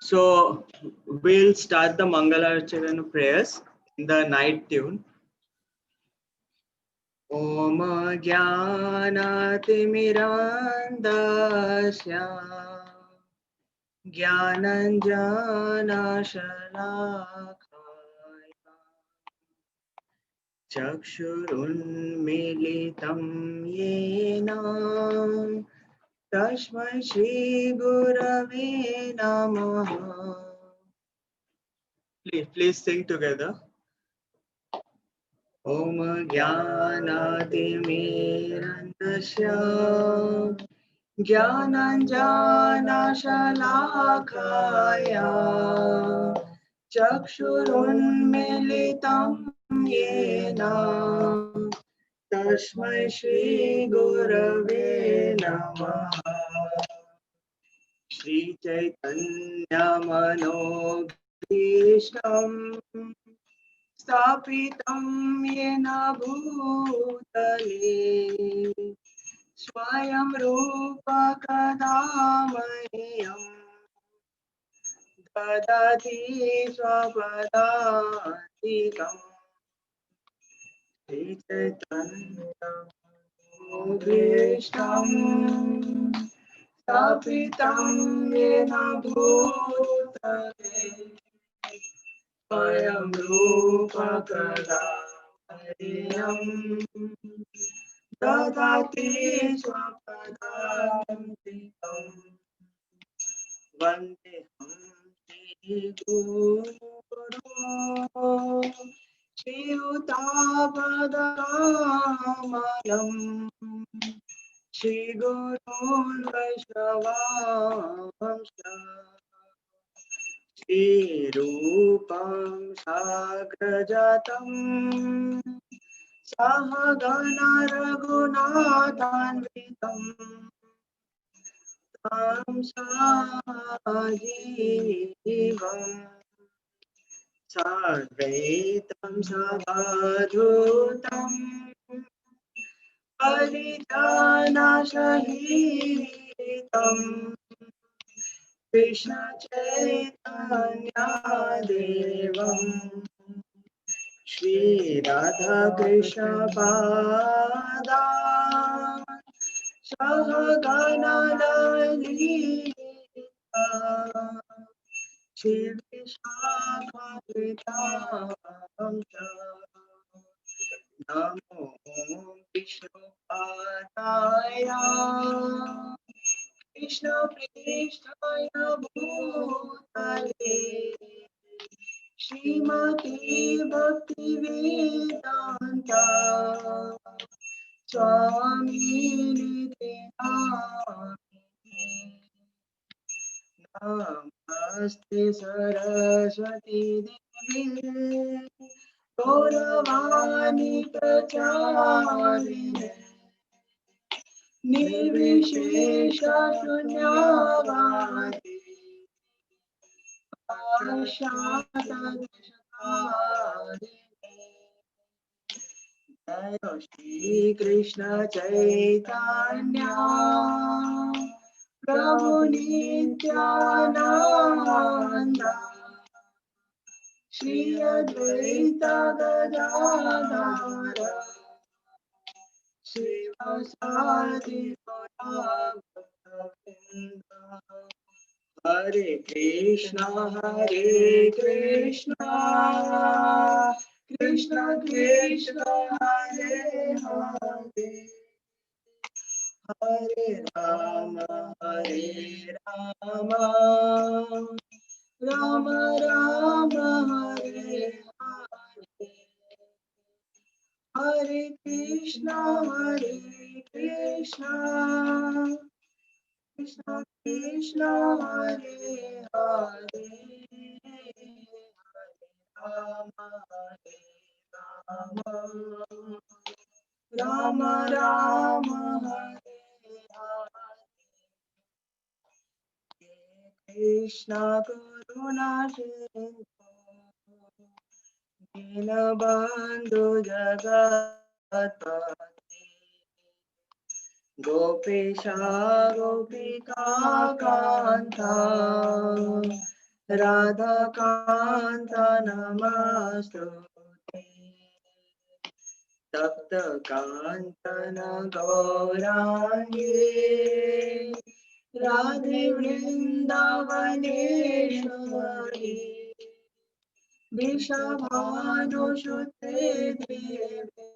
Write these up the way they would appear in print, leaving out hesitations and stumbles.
So we'll start the Mangalarchana prayers in the night tune. Om Jnanatimirandasya Jnananjana चक्षुरुन्मीलितं येन तस्मै श्रीगुरवे नमः. Please sing together. Om Jnanatimirandasya Jnananjanashalakaya Chakshurunmilitam Yena Tasmai Shri Gurave Namaha. Shri Chaitanya Manobhishtam Stapitam Yena Bhutale Swayam Rupa Kadamahyam Dadati Swapadadikam Shri Chaitanya Manobhishtam Stapitam Yena Bhutale Swayam Rupa Kadamahyam Dadati Swapadadikam Vandeham Shri Guru Shri Uttapadaamalam Shri Guru Vaishnavamsha Shri Rupam Sagrajatam Sahagana Raghunathanvitam Tam Sajivam Sarvaitam Savadhutam Parijana Shahitam Krishna Chaitanya Devam Shri Radha Krishna Pada Sahagana Lalita Shri Vishakhavitamsa Namo Vishnu Padaya Krishna Prishtaya Bhutale Srimati Bhakti Vedanta Swami Nityanamini Namaste Saraswati Devi Gauravani Pracharine Nirvishesha Shunyavadi Ashadashadari Jai Shri Krishna Chaitanya Prabhu Nityananda Shri Advaita Gadadhara Shri Vasadi Gaurabhavinda Hare Krishna Krishna Krishna Hare Hare Hare Rama Rama Rama Hare Hare Hare Krishna Krishna Krishna Hare Hare Rama Rama Rama Hare Hare Krishna Karuna Sindhu Dinabandhu Jagatpate Gopesha Gopika Kanta Radhakant नमस्तुते तप्तकाञ्चन गौराङ्गी राधे वृन्दावनेश्वरी वृषभानुसुते देवे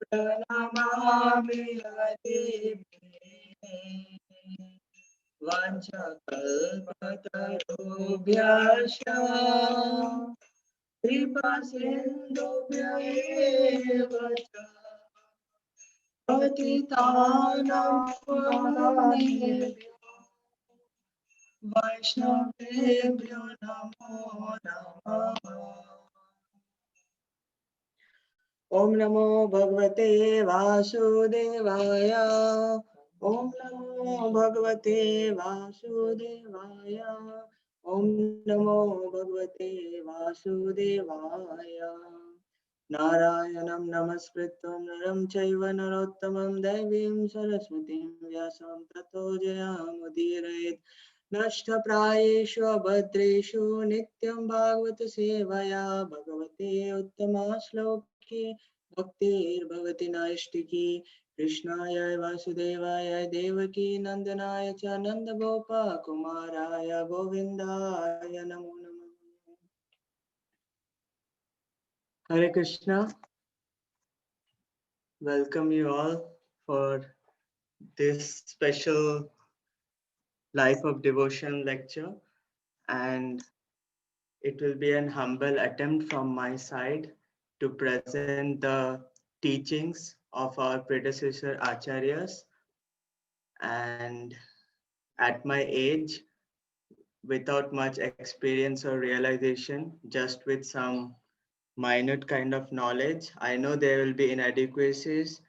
प्रणमामि हरिप्रिये वाञ्छकल्पतरुभ्यश्च कृपासिन्धुभ्य एव च पतितानां पावनेभ्यो वैष्णवेभ्यो नमो नमः। ॐ नमो भगवते वासुदेवाय। ॐ नमो भगवते वासुदेवाय। ॐ नमो भगवते वासुदेवाय। नारायणं नमस्कृत्य नरं चैव नरोत्तमं देवीं सरस्वतीं व्यासं ततो जयमुदीरयेत्। नष्टप्रायेषु अभद्रेषु नित्यं भागवत सेवया भगवते उत्तमा श्लोके भक्तिर्भवति नैष्टिकी। कृष्णाय वासुदेवाय देवकी नंदनाय च नन्दगोपकुमाराय गोविन्दाय नमो नमः। Hare Krishna. Welcome you all for this special Life of Devotion lecture, and it will be an humble attempt from my side to present the teachings of our predecessor acharyas. And at my age, without much experience or realization, just with some minute kind of knowledge, I know there will be inadequacies,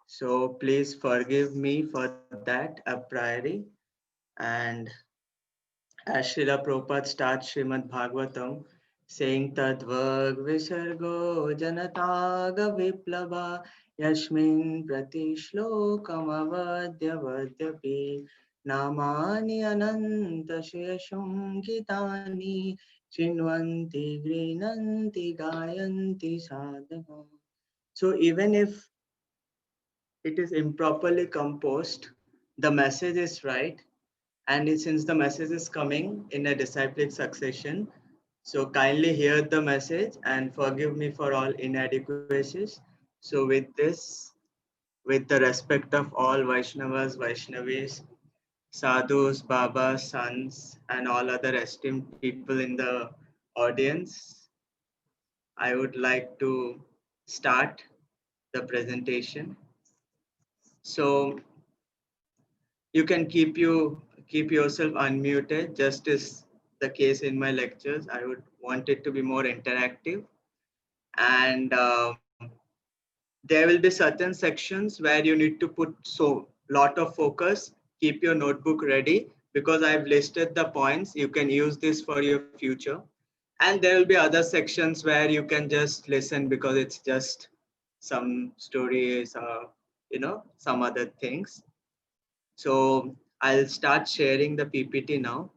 so please forgive me for that a priori. And as Srila Prabhupada starts Srimad Bhagavatam saying Tadvag Visargo Janataga Viplava Yashmin Prati Shlokam Avadya Vadyapi Namani Ananta Shesham Gitani Chinvanti Grinanti Gayanti Sadhava. So even if it is improperly composed, the message is right. And since the message is coming in a disciplic succession, so kindly hear the message and forgive me for all inadequacies. So with this, with the respect of all Vaishnavas, Vaishnavis, sadhus, babas, sons, and all other esteemed people in the audience, I would like to start the presentation. So you can keep yourself unmuted, just as the case in my lectures. I would want it to be more interactive, and there will be certain sections where you need to put so lot of focus. Keep your notebook ready because I've listed the points. You can use this for your future, and there will be other sections where you can just listen because it's just some stories or some other things. So I'll start sharing the PPT now.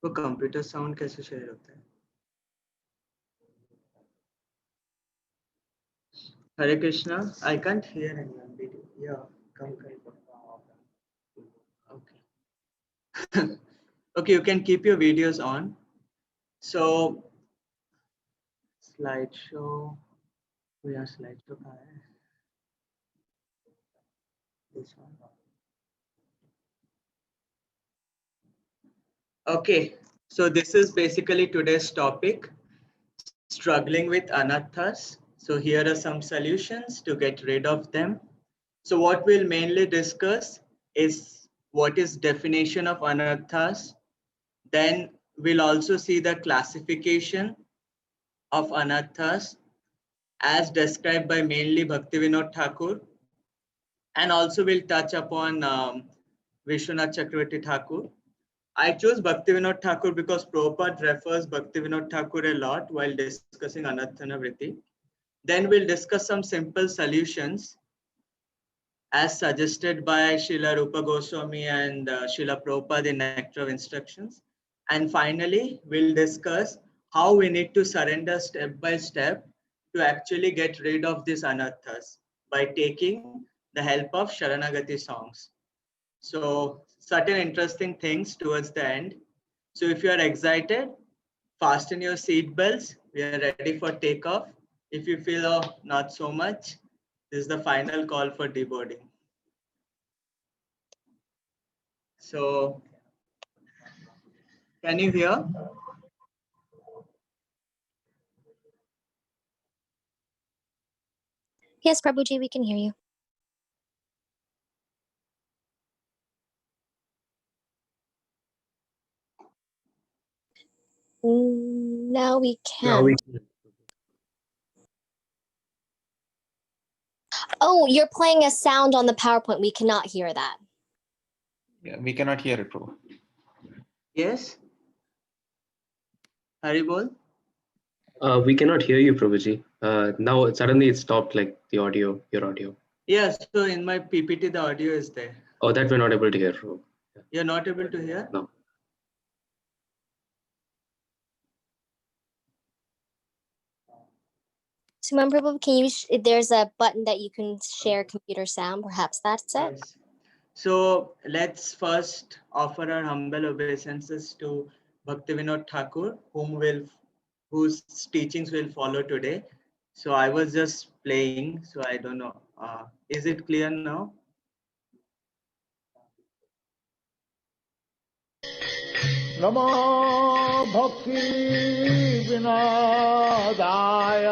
वो computer sound कैसे share होता है? Hare Krishna. I can't hear anyone. Yeah, come. Okay. Okay, you can keep your videos on. So slideshow. Yeah, slideshow कहाँ है? This one. Okay. So this is basically today's topic. Struggling with anathas. So here are some solutions to get rid of them. So what we'll mainly discuss is what is definition of anathas. Then we'll also see the classification of anathas as described by mainly Bhaktivinoda Thakur. And also we'll touch upon Vishwanath Chakravarti Thakur. I chose Bhaktivinoda Thakur because Prabhupada refers Bhaktivinoda Thakur a lot while discussing Anathana Vritti. Then we'll discuss some simple solutions as suggested by Srila Rupa Goswami and Srila Prabhupada in Nectar of Instructions. And finally, we'll discuss how we need to surrender step by step to actually get rid of these anarthas by taking the help of Sharanagati songs. So certain interesting things towards the end. So if you are excited, fasten your seat belts. We are ready for takeoff. If you feel, oh, not so much, this is the final call for deboarding. So, can you hear? Yes, Prabhuji, we can hear you. Now we can. Now we can. Oh, you're playing a sound on the PowerPoint. We cannot hear that. Yeah, we cannot hear it, Prabhu. Yes. Haribol? We cannot hear you, Prabhuji. Now suddenly it stopped, like the audio, your audio. Yes, so in my PPT, the audio is there. Oh, that we're not able to hear, Prabhu. You're not able to hear? No. Suman Prabhu, can you? There's a button that you can share computer sound. Perhaps that's it. Yes. So let's first offer our humble obeisances to Bhaktivinoda Thakur, whose teachings will follow today. So I was just playing, so I don't know. Is it clear now? नमो भक्ति विनोदाय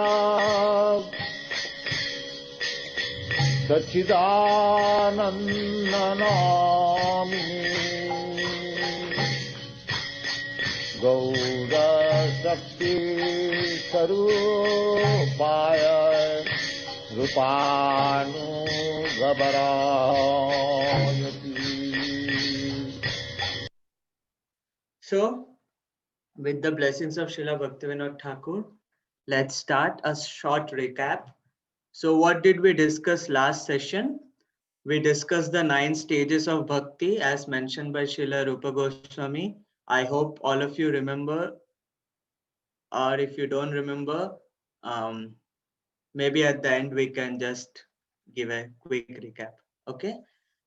सच्चिदानन्दनामिने गौरशक्ति स्वरूपाय रूपानुगबरायति. So, with the blessings of Srila Bhaktivinoda Thakur, let's start a short recap. So, what did we discuss last session? We discussed the 9 stages of bhakti as mentioned by Srila Rupa Goswami. I hope all of you remember, or if you don't remember, maybe at the end we can just give a quick recap. Okay.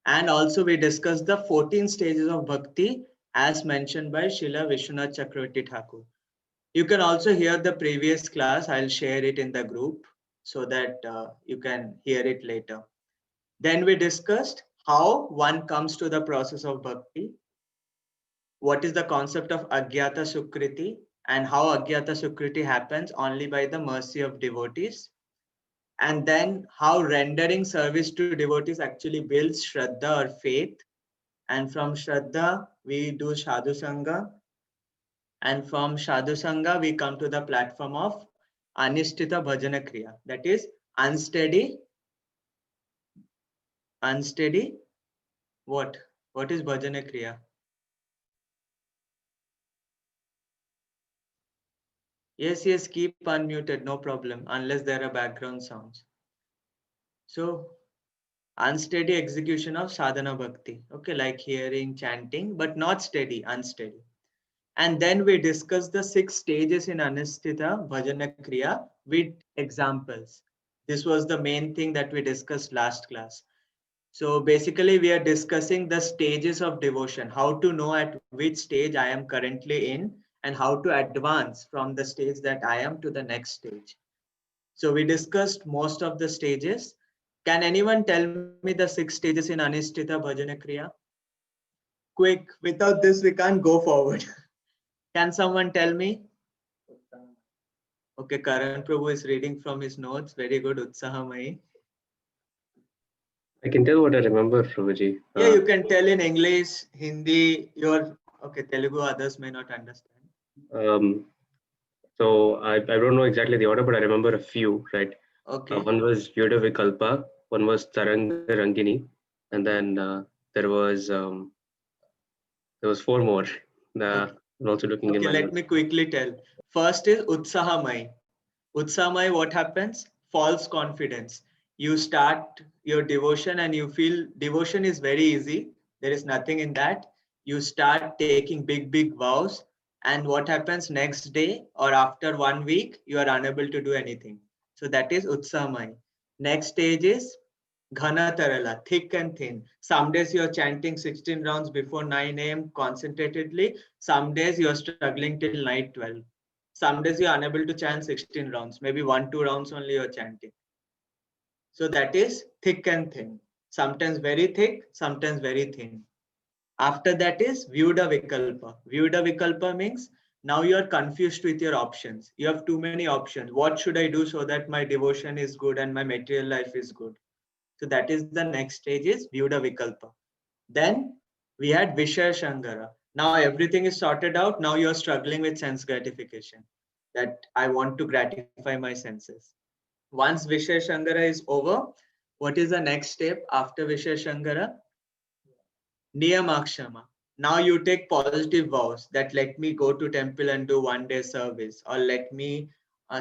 And also we discussed the 14 stages of bhakti as mentioned by Srila Vishwanath Chakravarti Thakur. You can also hear the previous class. I'll share it in the group so that you can hear it later. Then we discussed how one comes to the process of bhakti, what is the concept of Agyata Sukriti, and how Agyata Sukriti happens only by the mercy of devotees. And then how rendering service to devotees actually builds Shraddha or faith. And from Shraddha, we do Sadhu Sangha. And from Sadhu Sangha, we come to the platform of Anishtita Bhajana Kriya. That is unsteady. What? What is Bhajana Kriya? Yes, keep unmuted, no problem, unless there are background sounds. So, unsteady execution of sadhana bhakti. Okay, like hearing, chanting, but not steady, unsteady. And then we discuss the 6 stages in Anisthita Bhajana Kriya with examples. This was the main thing that we discussed last class. So basically we are discussing the stages of devotion, how to know at which stage I am currently in and how to advance from the stage that I am to the next stage. So we discussed most of the stages. Can anyone tell me the 6 stages in Anishtita Bhajana Kriya? Quick, without this we can't go forward. Can someone tell me? Okay, Karan Prabhu is reading from his notes. Very good, Utsahamai. I can tell what I remember, Prabhuji. Yeah, you can tell in English, Hindi, okay, Telugu, others may not understand. So I don't know exactly the order, but I remember a few, right? Okay. One was Yuddha Vikalpa, one was Taranga Rangini, and then there was 4 more. Okay. I'm also looking in my Let notes. me quickly tell. First is Utsahamai. Utsahamai, what happens? False confidence. you start your devotion and you feel devotion is very easy. There is nothing in that. You start taking big vows, and what happens next day or after 1 week, you are unable to do anything. So that is Utsamai. Next stage is Ghana Tarala, thick and thin. Some days you're chanting 16 rounds before 9 a.m. concentratedly. Some days you're struggling till night 12. Some days you're unable to chant 16 rounds. Maybe 1-2 rounds only you're chanting. So that is thick and thin. Sometimes very thick, sometimes very thin. After that is Vyuda Vikalpa. Vyuda Vikalpa means now you are confused with your options. You have too many options. What should I do so that my devotion is good and my material life is good? So that is the next stage is Vyuda Vikalpa. Then we had Vishaya Shangara. Now everything is sorted out. Now you're struggling with sense gratification. That I want to gratify my senses. Once Vishaya Shangara is over, what is the next step after Vishaya Shangara? Niyamakshama. Now you take positive vows that let me go to temple and do 1 day service, or let me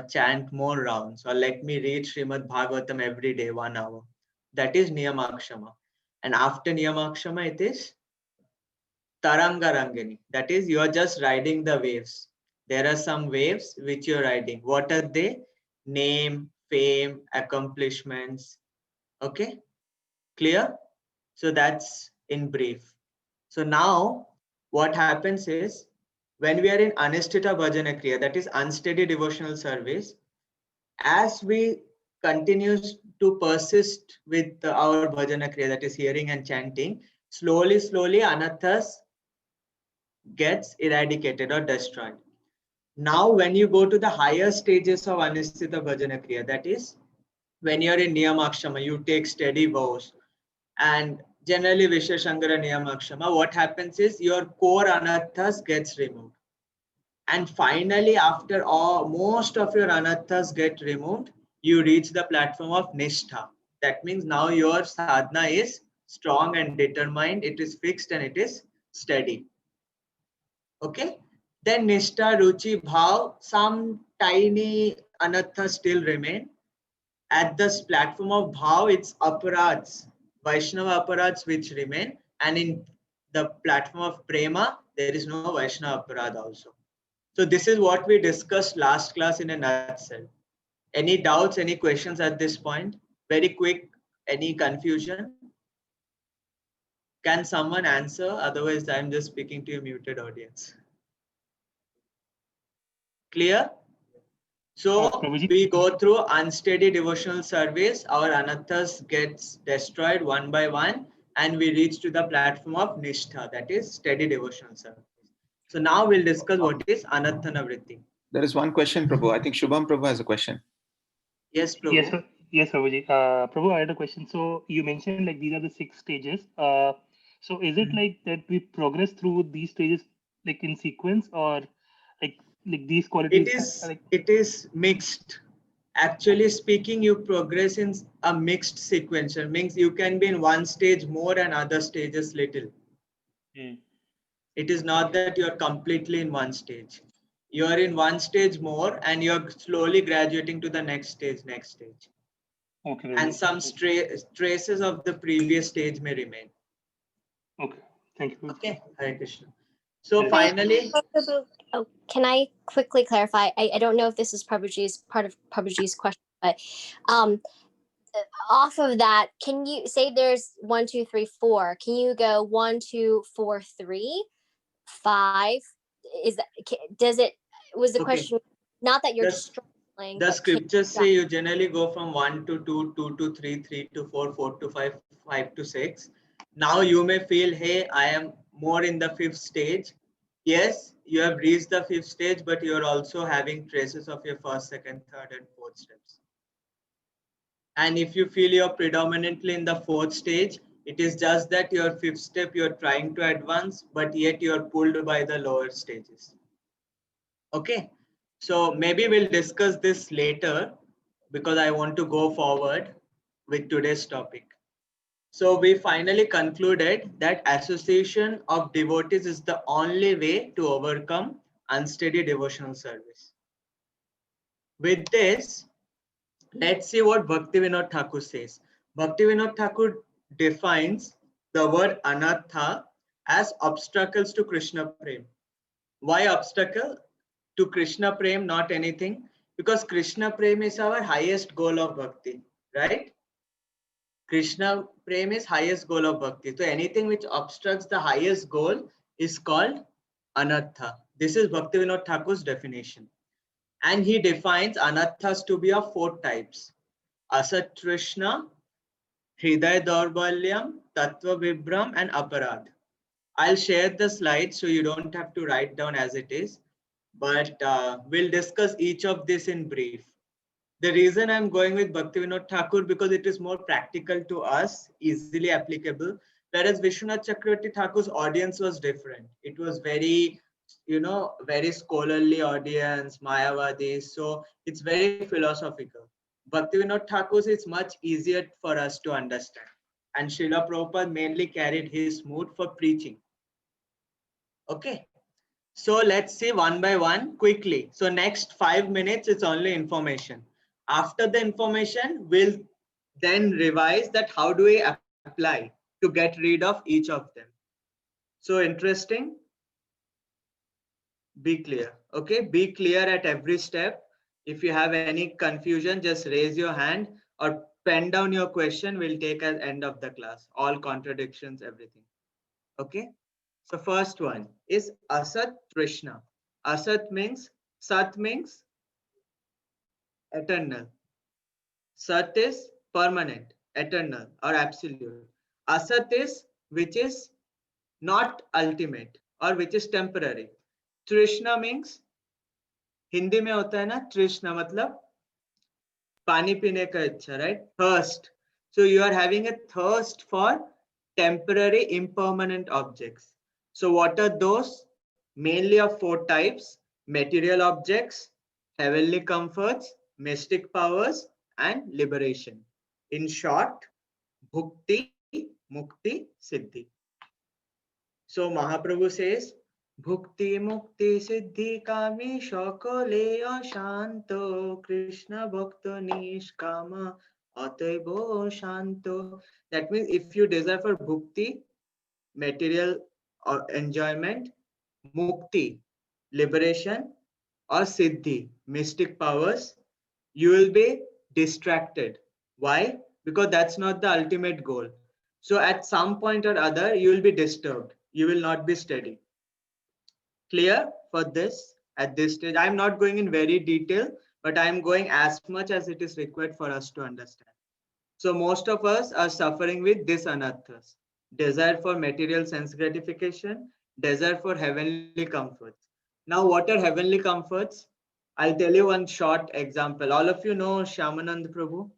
chant more rounds, or let me read Srimad Bhagavatam every day 1 hour. That is Niyamakshama. And after Niyamakshama, it is Taranga Rangini. That is, you are just riding the waves. There are some waves which you're riding. What are they? Name, fame, accomplishments. Okay, clear? So that's in brief. So now what happens is when we are in Anisthita Bhajana Kriya, that is unsteady devotional service, as we continue to persist with our Bhajana Kriya, that is hearing and chanting, slowly anarthas gets eradicated or destroyed. Now when you go to the higher stages of Anisthita Bhajana Kriya, that is when you're in Niyamakshama, you take steady vows, and generally Vishaya Shangara Niyamakshama, what happens is your core anarthas gets removed. And finally, after all, most of your anarthas get removed, you reach the platform of Nishtha. That means now your sadhana is strong and determined, it is fixed and it is steady. Okay? Then Nishtha, Ruchi, Bhav, some tiny anarthas still remain. At this platform of Bhav, it's aparads, Vaishnava aparads which remain, and in the platform of Prema, there is no Vaishnava aparad also. So this is what we discussed last class in a nutshell. Any doubts, any questions at this point? Very quick, any confusion? Can someone answer? Otherwise, I'm just speaking to a muted audience. Clear? So we go through unsteady devotional service, our anarthas gets destroyed one by one, and we reach to the platform of Nishtha, that is steady devotional service. So now we'll discuss what is Anarthana Vritti. There is one question, Prabhu. I think Shubham Prabhu has a question. Yes, Prabhu. Yes, sir. Yes, Prabhuji. Prabhu, I had a question. So you mentioned like these are the 6 stages. So is it like that we progress through these stages like in sequence, or like these qualities? It is mixed. Actually speaking, you progress in a mixed sequential. Means you can be in one stage more and other stages little. It is not that you're completely in one stage. You're in one stage more and you're slowly graduating to the next stage. Okay. And some traces of the previous stage may remain. Okay. Thank you. Okay. Hare Krishna. So finally. Oh, can I quickly clarify? I don't know if this is Prabhuji's part of Prabhuji's question, but off of that, can you say there's 1, 2, 3, 4? Can you go 1, 2, 4, 3, 5? Is that, does it, was the question not that you're struggling? The scriptures say you generally go from 1 to 2, 2 to 3, 3 to 4, 4 to 5, 5 to 6. Now you may feel, hey, I am more in the 5th stage. Yes, you have reached the 5th stage, but you are also having traces of your 1st, 2nd, 3rd, and 4th steps. And if you feel you're predominantly in the 4th stage, it is just that your 5th step you're trying to advance, but yet you're pulled by the lower stages. Okay, so maybe we'll discuss this later because I want to go forward with today's topic. So we finally concluded that association of devotees is the only way to overcome unsteady devotional service. With this, let's see what Bhaktivinoda Thakur says. Bhaktivinoda Thakur defines the word anartha as obstacles to Krishna Prem. Why obstacle? To Krishna Prem, not anything. Because Krishna Prem is our highest goal of bhakti, right? Krishna Prem is highest goal of bhakti. So anything which obstructs the highest goal is called anartha. This is Bhaktivinoda Thakur's definition. And he defines anarthas to be of 4 types. Asat Trishna, Hridaya Daurbalyam, Tattva Vibram, and Aparad. I'll share the slides so you don't have to write down as it is, but we'll discuss each of this in brief. The reason I'm going with Bhaktivinoda Thakur because it is more practical to us, easily applicable, whereas Vishwanath Chakravarti Thakur's audience was different. It was very, very scholarly audience, Mayavadi, so it's very philosophical. Bhaktivinoda Thakur's is much easier for us to understand. And Srila Prabhupada mainly carried his mood for preaching. Okay. So let's see one by one quickly. So next 5 minutes is only information. After the information, we'll then revise that how do we apply to get rid of each of them. So interesting. Be clear. Okay. Be clear at every step. If you have any confusion, just raise your hand or pen down your question. We'll take at the end of the class. All contradictions, everything. Okay. So first one is Asat Trishna. Asat means, Sat means eternal. Sat is permanent, eternal or absolute. Asat is which is not ultimate or which is temporary. Trishna means, Hindi में होता है ना Trishna मतलब पानी पीने का इच्छा, right? Thirst. So you are having a thirst for temporary impermanent objects. So what are those? Mainly of 4 types: material objects, heavenly comforts, mystic powers, and liberation. In short, bhukti, mukti, siddhi. So Mahaprabhu says, Bhukti mukti siddhi kami shokole ashanto Krishna bhakta nishkama ataibo shanto. That means if you desire for bhukti, material or enjoyment, mukti, liberation, or siddhi, mystic powers, you will be distracted. Why? Because that's not the ultimate goal. So at some point or other, you will be disturbed. You will not be steady. Clear for this at this stage? I'm not going in very detail, but I'm going as much as it is required for us to understand. So most of us are suffering with this anarthas: desire for material sense gratification, desire for heavenly comforts. Now, what are heavenly comforts? I'll tell you one short example. All of you know Shyamanand Prabhu.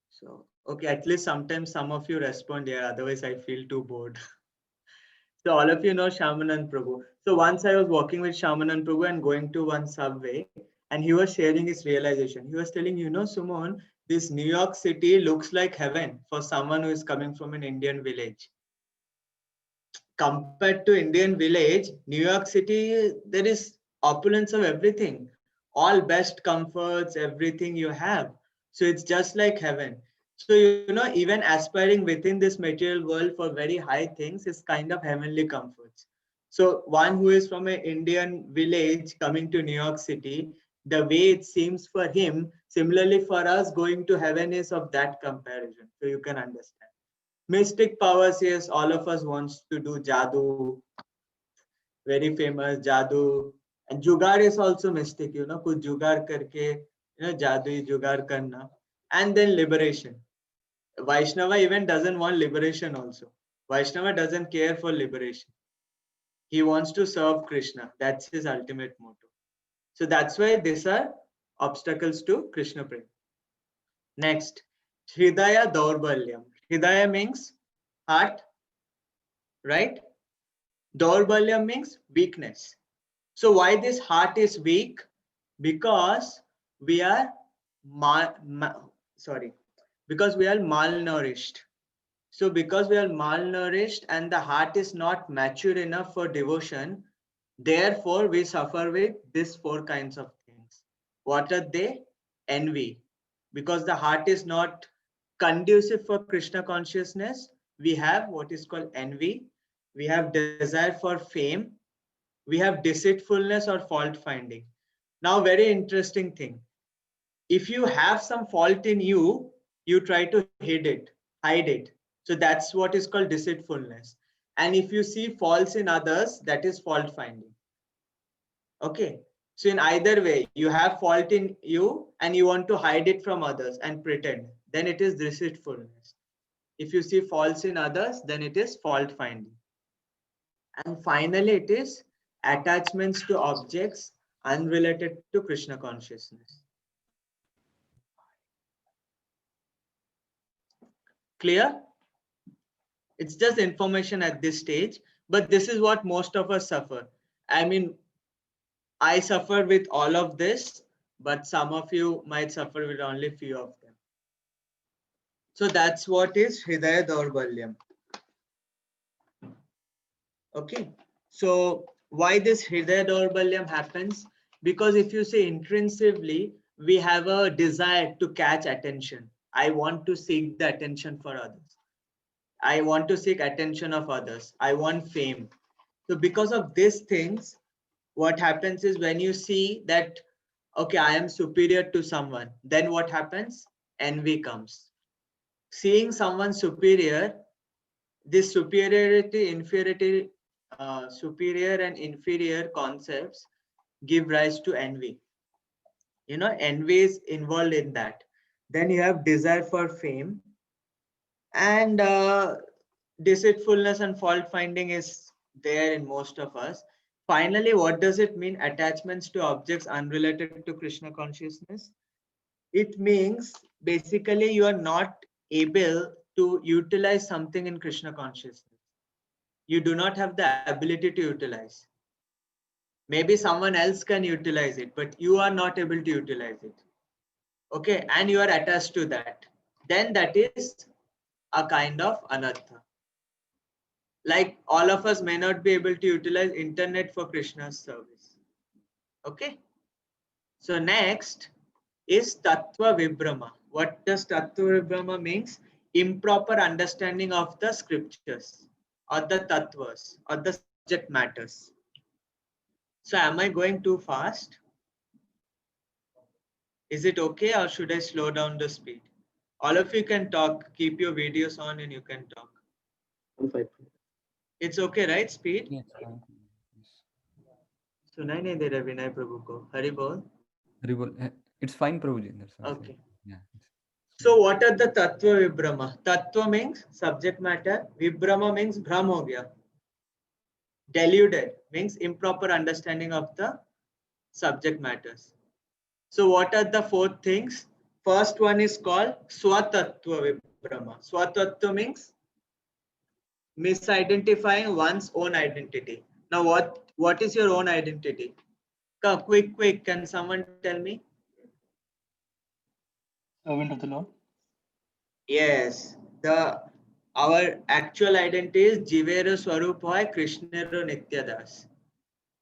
So, okay, at least sometimes some of you respond here, otherwise I feel too bored. So all of you know Shyamanand Prabhu. So once I was walking with Shyamanand Prabhu and going to one subway, and he was sharing his realization. He was telling, Sumon, this New York City looks like heaven for someone who is coming from an Indian village. Compared to Indian village, New York City, there is opulence of everything. All best comforts, everything you have. So it's just like heaven. So, even aspiring within this material world for very high things is kind of heavenly comforts. So one who is from an Indian village coming to New York City, the way it seems for him, similarly for us, going to heaven is of that comparison. So you can understand. Mystic powers, yes, all of us wants to do Jadoo, very famous Jadoo. And Jugaad is also mystic, kuch Jugaad karke, Jadoo Jugaad karna. And then liberation. Vaishnava even doesn't want liberation also. Vaishnava doesn't care for liberation. He wants to serve Krishna. That's his ultimate motto. So that's why these are obstacles to Krishna Prem. Next, Hridaya Daurbalyam. Hridaya means heart, right? Daurbalyam means weakness. So why this heart is weak? Because we are because we are malnourished. So because we are malnourished and the heart is not mature enough for devotion, therefore we suffer with these 4 kinds of things. What are they? Envy. Because the heart is not conducive for Krishna consciousness, we have what is called envy. We have desire for fame. We have deceitfulness or fault finding. Now, very interesting thing. If you have some fault in you, you try to hide it. So that's what is called deceitfulness. And if you see faults in others, that is fault finding. Okay. So in either way, you have fault in you and you want to hide it from others and pretend, then it is deceitfulness. If you see faults in others, then it is fault finding. And finally, it is attachments to objects unrelated to Krishna consciousness. Clear? It's just information at this stage, but this is what most of us suffer. I mean, I suffer with all of this, but some of you might suffer with only few of them. So that's what is Hridaya Daurbalyam. Okay. So why this Hridaya Daurbalyam happens? Because if you say intrinsically, we have a desire to catch attention. I want to seek the attention for others. I want to seek attention of others. I want fame. So because of these things, what happens is when you see that, okay, I am superior to someone, then what happens? Envy comes. Seeing someone superior, this superiority, inferiority, superior and inferior concepts give rise to envy. You know, envy is involved in that. Then you have desire for fame, and deceitfulness and fault finding is there in most of us. Finally, what does it mean? Attachments to objects unrelated to Krishna consciousness. It means basically you are not able to utilize something in Krishna consciousness. You do not have the ability to utilize. Maybe someone else can utilize it, but you are not able to utilize it. Okay, and you are attached to that. Then that is a kind of anartha. Like all of us may not be able to utilize internet for Krishna's service. Okay. So next is Tattva Vibrama. What does Tattva Vibrama means? Improper understanding of the scriptures or the tattvas or the subject matters. So am I going too fast? Is it okay or should I slow down the speed? All of you can talk, keep your videos on and you can talk. It's okay, right? Speed? Yes, fine. सुनाई नहीं दे रहा विनय प्रभु को. हरि बोल. Hari bol. It's fine, Prabhuji. That's what I Okay. said. Yeah. So what are the Tattva Vibrama? Tattva means subject matter. Vibrama means bhram ho gaya. Deluded means improper understanding of the subject matters. So what are the four things? First one is called Swatattva Vibrama. Swatattva means misidentifying one's own identity. Now what is your own identity? Quick, can someone tell me? Servant of the Lord. Yes, our actual identity is Jivero Swarupoy Krishnero Nityadas.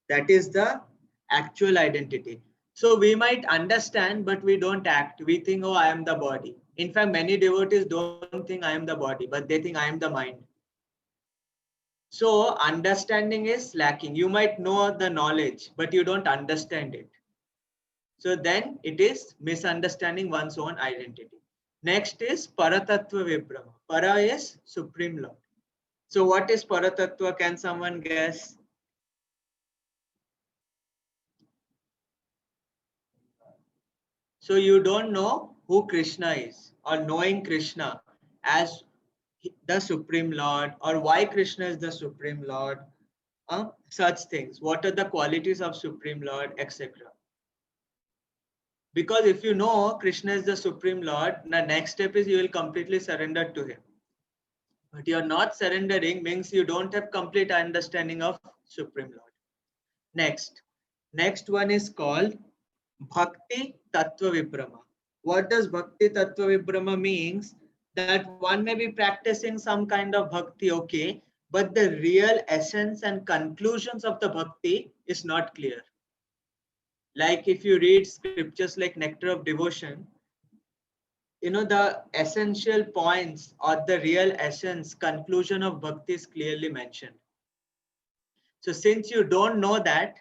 That is the actual identity. So we might understand, but we don't act. We think, oh, I am the body. In fact, many devotees don't think I am the body, but they think I am the mind. So understanding is lacking. You might know the knowledge, but you don't understand it. So then it is misunderstanding one's own identity. Next is Paratattva Vibrama. Para is Supreme Lord. So what is Paratattva? Can someone guess? So you don't know who Krishna is, or knowing Krishna as the Supreme Lord, or why Krishna is the Supreme Lord, such things. What are the qualities of Supreme Lord, etc. Because if you know Krishna is the Supreme Lord, the next step is you will completely surrender to him. But you're not surrendering means you don't have complete understanding of Supreme Lord. Next one is called Bhakti Tattva Vibrama. What does Bhakti Tattva Vibrama means? That one may be practicing some kind of bhakti, okay, but the real essence and conclusions of the bhakti is not clear. Like if you read scriptures like Nectar of Devotion, you know, the essential points or the real essence, conclusion of bhakti is clearly mentioned. So since you don't know that,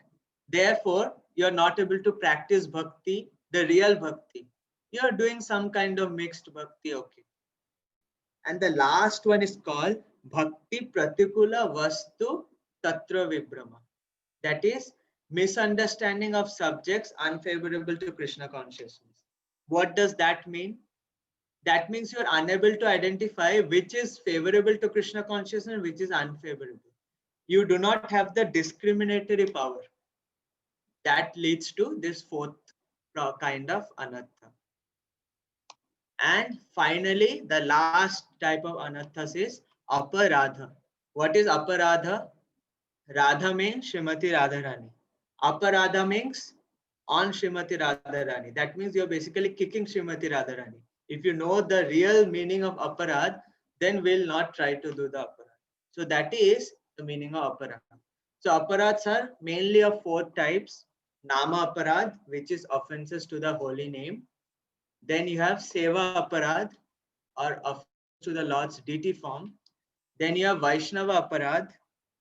therefore you're not able to practice bhakti, the real bhakti. You're doing some kind of mixed bhakti, okay. And the last one is called Bhakti Pratikula Vastu Tatra Vibrama. That is misunderstanding of subjects unfavorable to Krishna consciousness. What does that mean? That means you're unable to identify which is favorable to Krishna consciousness and which is unfavorable. You do not have the discriminatory power. That leads to this fourth kind of anatta. And finally, the last type of anatthas is aparadha. What is aparadha? Radha means Srimati Radharani. Aparadha means on Srimati Radharani. That means you're basically kicking Srimati Radharani. If you know the real meaning of aparad, then we'll not try to do the aparad. So that is the meaning of aparad. So aparads are mainly of four types. Nama aparad, which is offenses to the holy name. Then you have seva aparad, or offenses to the Lord's deity form. Then you have Vaishnava aparad,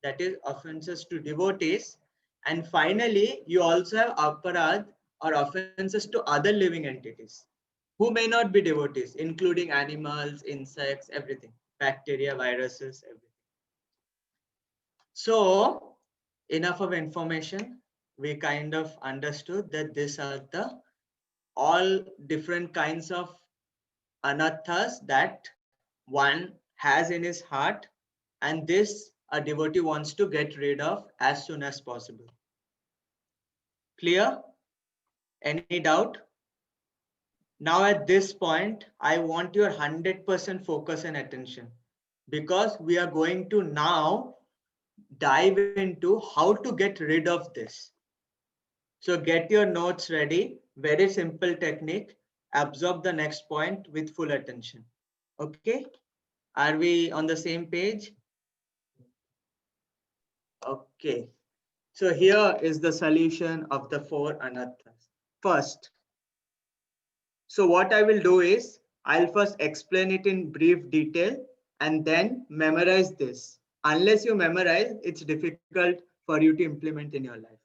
that is offenses to devotees. And finally, you also have aparad or offenses to other living entities who may not be devotees, including animals, insects, everything, bacteria, viruses, everything. So enough of information. We kind of understood that these are the all different kinds of anatthas that one has in his heart, and this a devotee wants to get rid of as soon as possible. Clear? Any doubt? Now at this point, I want your 100% focus and attention, because we are going to now dive into how to get rid of this. So get your notes ready. Very simple technique. Absorb the next point with full attention. Okay? Are we on the same page? Okay. So here is the solution of the four anatthas. First, so what I will do is I'll first explain it in brief detail and then memorize this. Unless you memorize, it's difficult for you to implement in your life.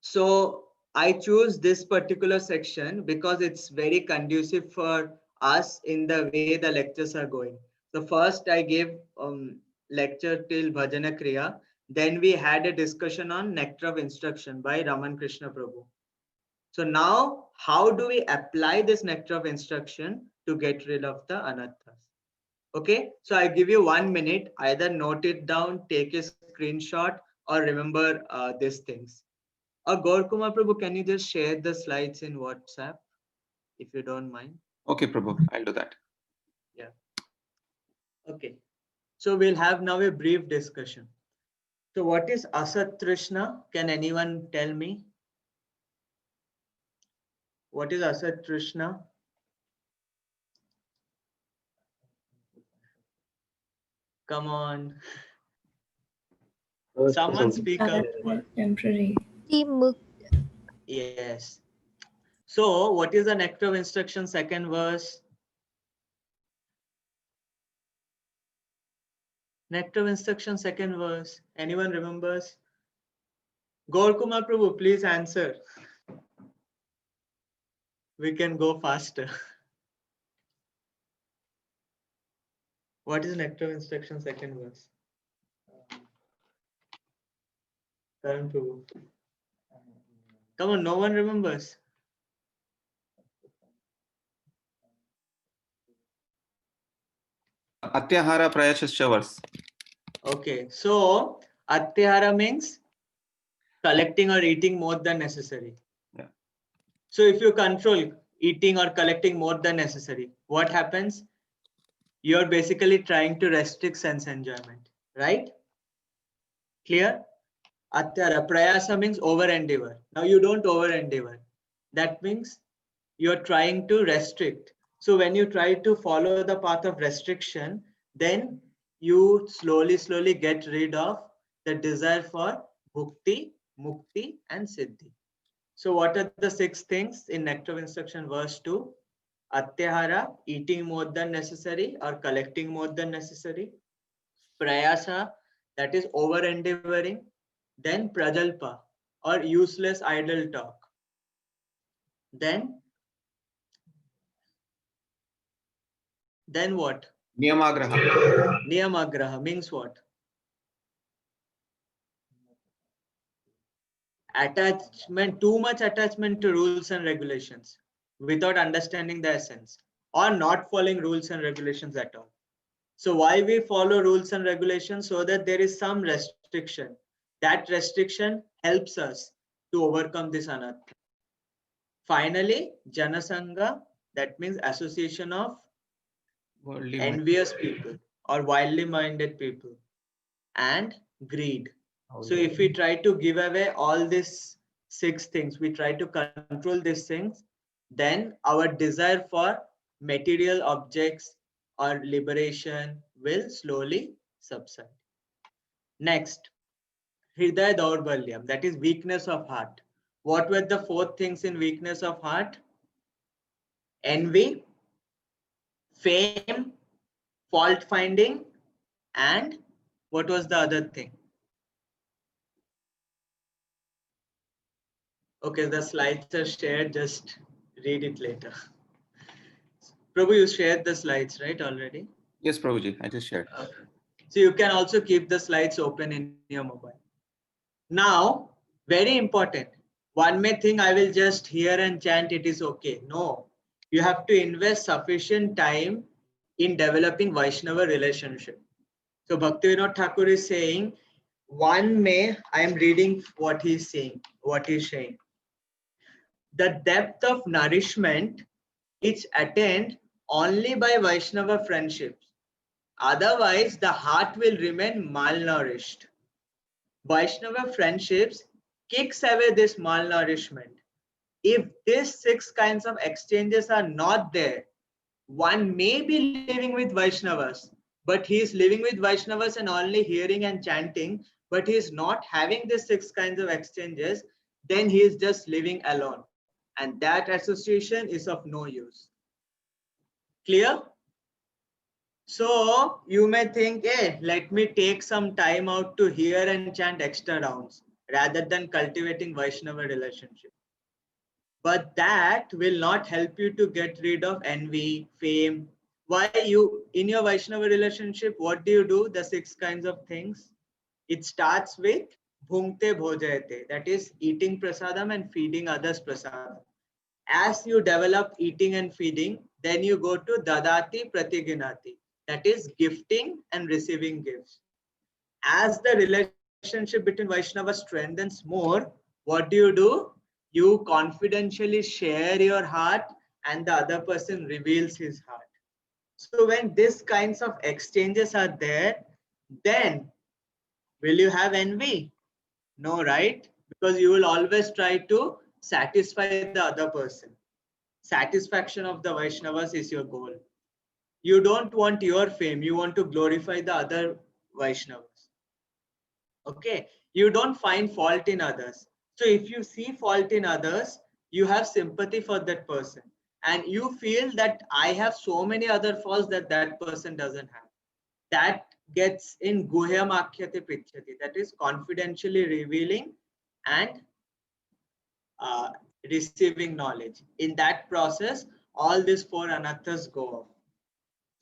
So I choose this particular section because it's very conducive for us in the way the lectures are going. So first I gave lecture till Bhajana Kriya. Then we had a discussion on Nectar of Instruction by Raman Krishna Prabhu. So now, how do we apply this Nectar of Instruction to get rid of the anatthas? Okay, so I give you 1 minute, either note it down, take a screenshot, or remember these things. Gaur Kumar Prabhu, can you just share the slides in WhatsApp, if you don't mind? Okay, Prabhu, I'll do that. Yeah. Okay. So we'll have now a brief discussion. So what is Asat Trishna? Can anyone tell me? What is Asat Trishna? Come on. Someone speak up. Temporary. Yes. So what is the Nectar of Instruction second verse? Nectar of Instruction second verse. Anyone remembers? Gaur Kumar Prabhu, please answer. We can go faster. What is Nectar of Instruction second verse? Karan Prabhu. Come on, no one remembers. Atyahara Prayachascha verse. Okay, so Atyahara means collecting or eating more than necessary. Yeah. So if you control eating or collecting more than necessary, what happens? You're basically trying to restrict sense enjoyment, right? Clear? Atyahara, prayasa means over endeavor. Now you don't over endeavor. That means you're trying to restrict. So when you try to follow the path of restriction, then you slowly get rid of the desire for bhukti, mukti, and siddhi. So what are the 6 things in Nectar of Instruction verse 2? Atyahara, eating more than necessary or collecting more than necessary. Prayasa, that is over endeavoring. Then prajalpa, or useless idle talk. Then what? Niyamagraha. Niyamagraha means what? Attachment, too much attachment to rules and regulations without understanding the essence, or not following rules and regulations at all. So why we follow rules and regulations? So that there is some restriction. That restriction helps us to overcome this anatta. Finally, Janasangha, that means association of Worldly mind. envious people or wildly minded people, and greed. So if we try to give away all these 6 things, we try to control these things, then our desire for material objects or liberation will slowly subside. Next, Hridaya Daurbalyam, that is weakness of heart. What were the 4 things in weakness of heart? Envy, fame, fault finding, and what was the other thing? Okay, the slides are shared, just read it later. Prabhu, you shared the slides, right, already? Yes, Prabhuji, I just shared. Okay. So you can also keep the slides open in your mobile. Now, very important. One may think I will just hear and chant, it is okay. No, you have to invest sufficient time in developing Vaishnava relationship. So Bhaktivinoda Thakur is saying, I am reading what he's saying, the depth of nourishment is attained only by Vaishnava friendships. Otherwise, the heart will remain malnourished. Vaishnava friendships kicks away this malnourishment. If these 6 kinds of exchanges are not there, one may be living with Vaishnavas, but he is living with Vaishnavas and only hearing and chanting, but he is not having these 6 kinds of exchanges, then he is just living alone. And that association is of no use. Clear? So you may think, hey, let me take some time out to hear and chant extra rounds rather than cultivating Vaishnava relationship. But that will not help you to get rid of envy, fame. Why you, in your Vaishnava relationship, what do? The 6 kinds of things. It starts with bhungte bhojayate, that is eating prasadam and feeding others prasadam. As you develop eating and feeding, then you go to dadati pratiginati, that is gifting and receiving gifts. As the relationship between Vaishnavas strengthens more, what do? You confidentially share your heart and the other person reveals his heart. So when these kinds of exchanges are there, then will you have envy? No, right? Because you will always try to satisfy the other person. Satisfaction of the Vaishnavas is your goal. You don't want your fame, you want to glorify the other Vaishnavas. Okay, you don't find fault in others. So if you see fault in others, you have sympathy for that person. And you feel that I have so many other faults that that person doesn't have. That gets in guhyam akhyate pichyati, that is confidentially revealing and receiving knowledge. In that process, all these 4 anarthas go off.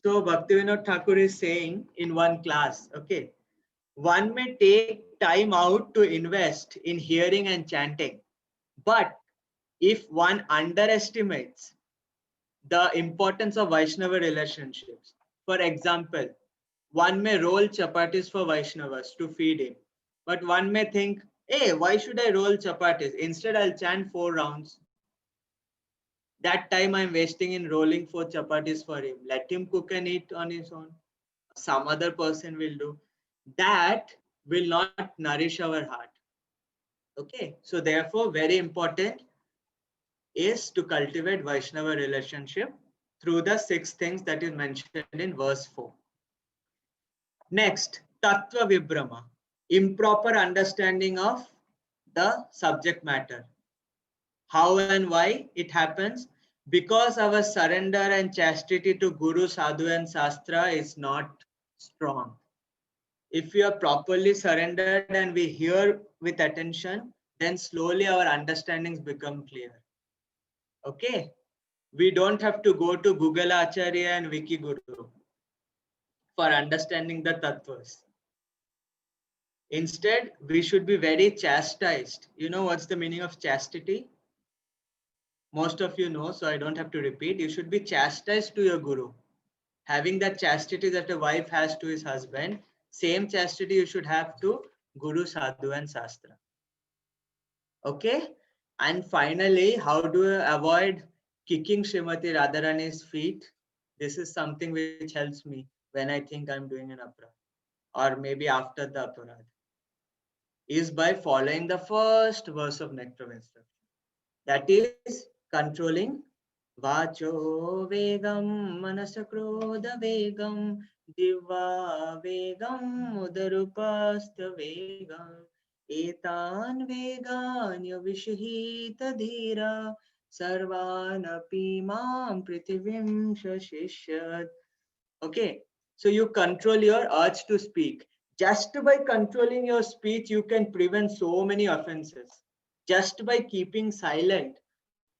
So Bhaktivinoda Thakur is saying in one class, okay, one may take time out to invest in hearing and chanting, but if one underestimates the importance of Vaishnava relationships, for example, one may roll chapatis for Vaishnavas to feed him, but one may think, hey, why should I roll chapatis? Instead, I'll chant 4 rounds. That time I'm wasting in rolling 4 chapatis for him. Let him cook and eat on his own. Some other person will do. That will not nourish our heart. Okay, so therefore, very important is to cultivate Vaishnava relationship through the 6 things that is mentioned in verse 4. Next, Tattva Vibhrama, improper understanding of the subject matter. How and why it happens? Because our surrender and chastity to Guru, Sadhu and Shastra is not strong. If we are properly surrendered and we hear with attention, then slowly our understandings become clear. Okay? We don't have to go to Google Acharya and Wikiguru for understanding the tattvas. Instead, we should be very chastised. You know what's the meaning of chastity? Most of you know, so I don't have to repeat. You should be chastised to your guru. Having that chastity that a wife has to his husband, same chastity you should have to Guru, Sadhu and Shastra. Okay? And finally, how do you avoid kicking Srimati Radharani's feet? This is something which helps me when I think I'm doing an aparadh, or maybe after the aparadh, is by following the first verse of Nectar of Instruction. That is controlling Vacho Vegam Manasa Krodha Vegam Diva Vegam Udarupastha Vegam Etan Veganya Vishahita Dhira Sarvanapi Mam Prithivim Shashishyat. Okay, so you control your urge to speak. Just by controlling your speech, you can prevent so many offenses. Just by keeping silent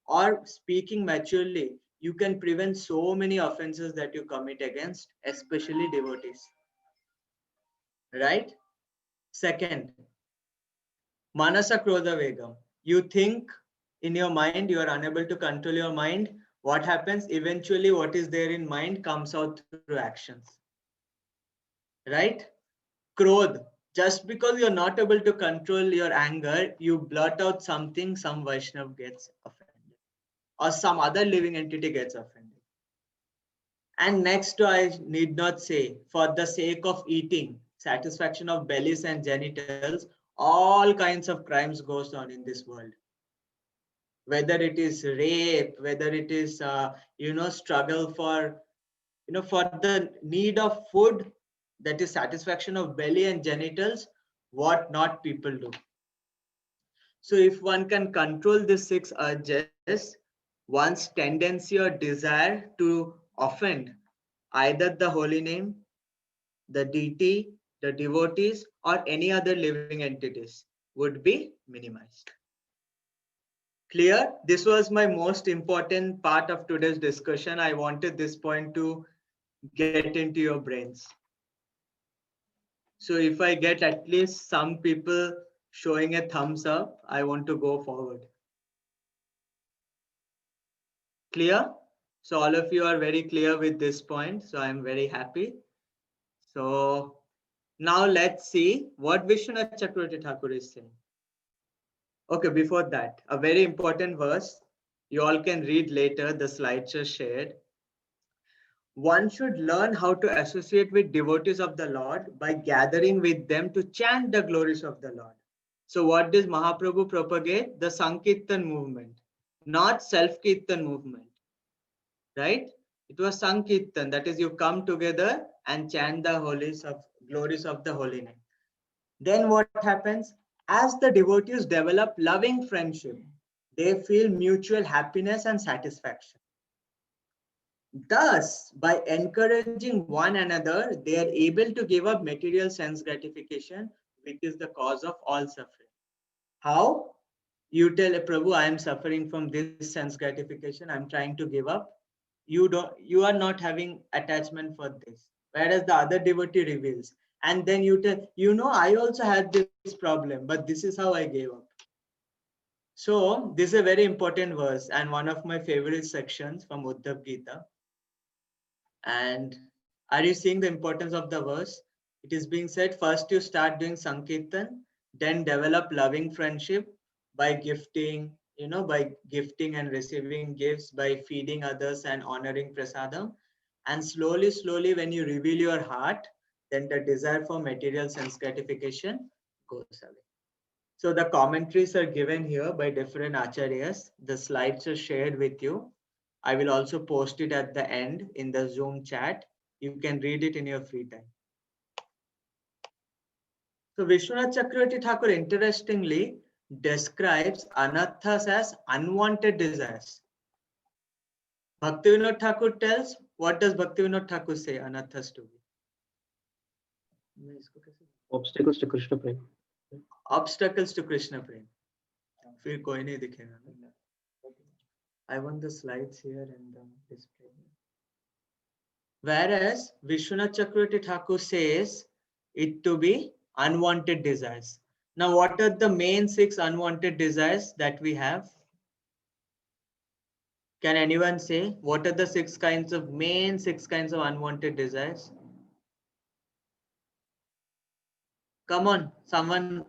or speaking maturely, you can prevent so many offenses that you commit against, especially devotees. Right? Second, Manasa Krodha Vegam. You think in your mind, you are unable to control your mind. What happens? Eventually, what is there in mind comes out through actions. Right? Krodh. Just because you're not able to control your anger, you blurt out something, some Vaishnav gets offended, or some other living entity gets offended. And next, I need not say, for the sake of eating, satisfaction of bellies and genitals, all kinds of crimes goes on in this world. Whether it is rape, whether it is, struggle for, for the need of food, that is satisfaction of belly and genitals, what not people do. So if one can control the 6 urges, one's tendency or desire to offend either the holy name, the deity, the devotees, or any other living entities would be minimized. Clear? This was my most important part of today's discussion. I wanted this point to get into your brains. So if I get at least some people showing a thumbs up, I want to go forward. Clear? So all of you are very clear with this point. So I'm very happy. So now let's see what Vishwanath Chakravarti Thakur is saying. Okay, before that, a very important verse. You all can read later, the slides are shared. One should learn how to associate with devotees of the Lord by gathering with them to chant the glories of the Lord. So what does Mahaprabhu propagate? The Sankirtan movement, not self-Kirtan movement, right? It was Sankirtan, that is you come together and chant the glories of the holy name. Then what happens? As the devotees develop loving friendship, they feel mutual happiness and satisfaction. Thus, by encouraging one another, they are able to give up material sense gratification, which is the cause of all suffering. How? You tell Prabhu, I am suffering from this sense gratification, I'm trying to give up. You are not having attachment for this. Whereas the other devotee reveals. And then you tell, I also had this problem, but this is how I gave up. So this is a very important verse and one of my favorite sections from Uddhav Gita. And are you seeing the importance of the verse? It is being said, first you start doing Sankirtan, then develop loving friendship by gifting, by gifting and receiving gifts, by feeding others and honoring prasadam. And slowly, when you reveal your heart, then the desire for material sense gratification goes away. So the commentaries are given here by different acharyas. The slides are shared with you. I will also post it at the end in the Zoom chat. You can read it in your free time. So Vishwanath Chakravarti Thakur, interestingly, describes anathas as unwanted desires. Bhaktivinoda Thakur tells, what does Bhaktivinoda Thakur say anathas to be? Obstacles to Krishna Prem. Obstacles to Krishna Prem. फिर कोई नहीं दिखेगा ना. I want the slides here and the display. Whereas Vishwanath Chakravarti Thakur says it to be unwanted desires. Now, what are the main 6 unwanted desires that we have? Can anyone say what are the main 6 kinds of unwanted desires? Come on, someone.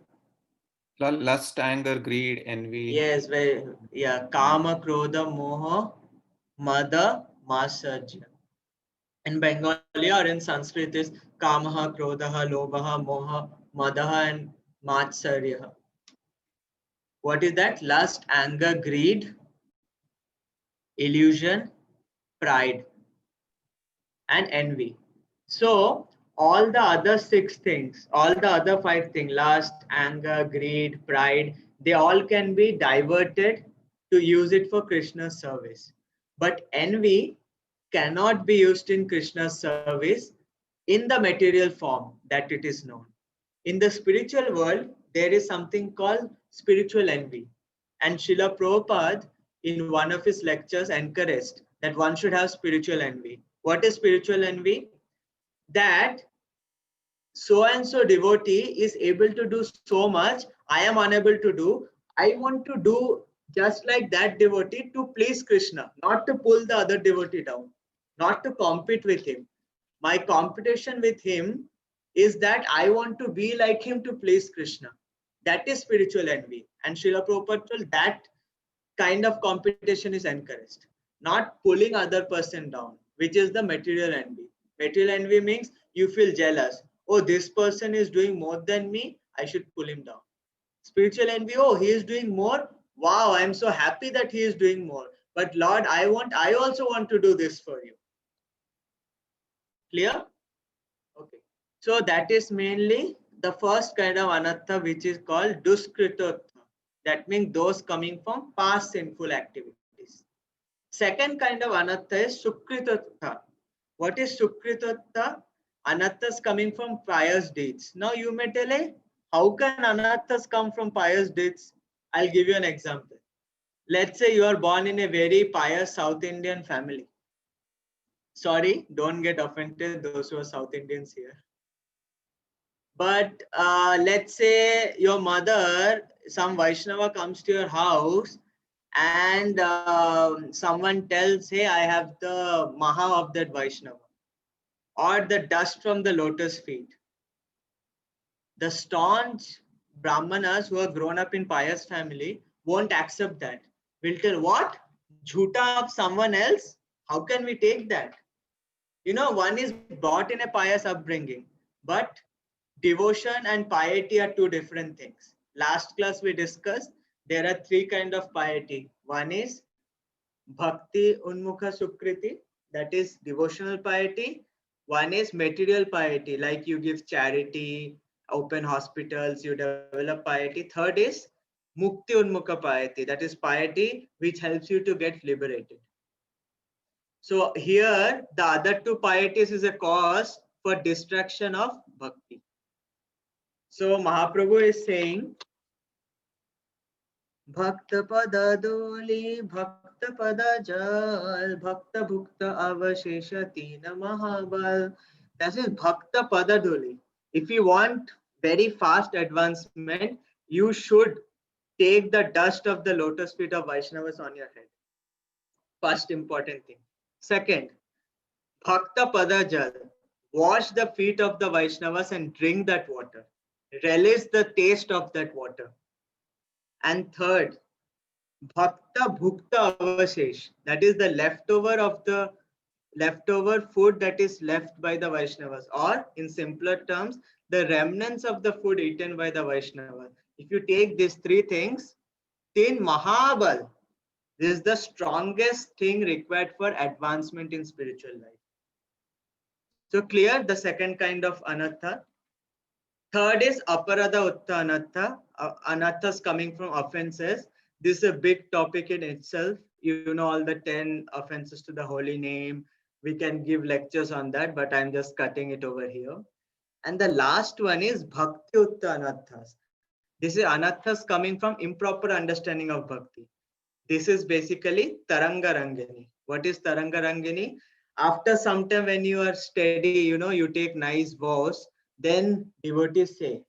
Lust, anger, greed, envy. Yes, yeah, Kama, Krodha, Moha, Mada, Matsarya. In Bengali or in Sanskrit is Kamaha, Krodhaha, Lobhaha, Moha, Madaha and Matsarya. What is that? Lust, anger, greed, illusion, pride, and envy. So all the other 6 things, all the other 5 things, lust, anger, greed, pride, they all can be diverted to use it for Krishna's service. But envy cannot be used in Krishna's service in the material form that it is known. In the spiritual world, there is something called spiritual envy. And Srila Prabhupada, in one of his lectures, encouraged that one should have spiritual envy. What is spiritual envy? That so and so devotee is able to do so much, I am unable to do. I want to do just like that devotee to please Krishna, not to pull the other devotee down, not to compete with him. My competition with him is that I want to be like him to please Krishna. That is spiritual envy. And Srila Prabhupada told that kind of competition is encouraged, not pulling other person down, which is the material envy. Material envy means you feel jealous. Oh, this person is doing more than me, I should pull him down. Spiritual envy, oh, he is doing more. Wow, I am so happy that he is doing more. But Lord, I also want to do this for you. Clear? Okay. So that is mainly the first kind of anatta, which is called duskritotha. That means those coming from past sinful activities. Second kind of anatta is sukritotha. What is sukritotha? Anattas coming from pious deeds. Now you may tell, hey, how can anattas come from pious deeds? I'll give you an example. Let's say you are born in a very pious South Indian family. Sorry, don't get offended, those who are South Indians here. But let's say your mother, some Vaishnava comes to your house and someone tells, hey, I have the maha of that Vaishnava or the dust from the lotus feet. The staunch Brahmanas who are grown up in pious family won't accept that. Will tell, what? Jhuta of someone else? How can we take that? You know, one is brought in a pious upbringing, but devotion and piety are 2 different things. Last class we discussed there are 3 kinds of piety. One is bhakti unmukha sukriti, that is devotional piety. One is material piety, like you give charity, open hospitals, you develop piety. Third is mukti unmukha piety, that is piety which helps you to get liberated. So here the other 2 pieties is a cause for distraction of bhakti. So Mahaprabhu is saying, Bhakta pada doli, bhakta pada jal, bhakta bhukta avasheshati namahabal. That is bhakta pada doli. If you want very fast advancement, you should take the dust of the lotus feet of Vaishnavas on your head. First important thing. Second, bhakta pada jal. Wash the feet of the Vaishnavas and drink that water. Relish the taste of that water. And third, bhakta bhukta avashesh, that is the leftover food that is left by the Vaishnavas, or in simpler terms, the remnants of the food eaten by the Vaishnavas. If you take these 3 things, then Mahabal, this is the strongest thing required for advancement in spiritual life. So clear the second kind of anatta. Third is aparada utta anatta. Anathas coming from offenses. This is a big topic in itself. You know all the 10 offenses to the holy name. We can give lectures on that, but I'm just cutting it over here. And the last one is Bhakti Utta Anathas. This is Anathas coming from improper understanding of Bhakti. This is basically Taranga Rangini. What is Taranga Rangini? After some time when you are steady, you take nice vows, then devotees say,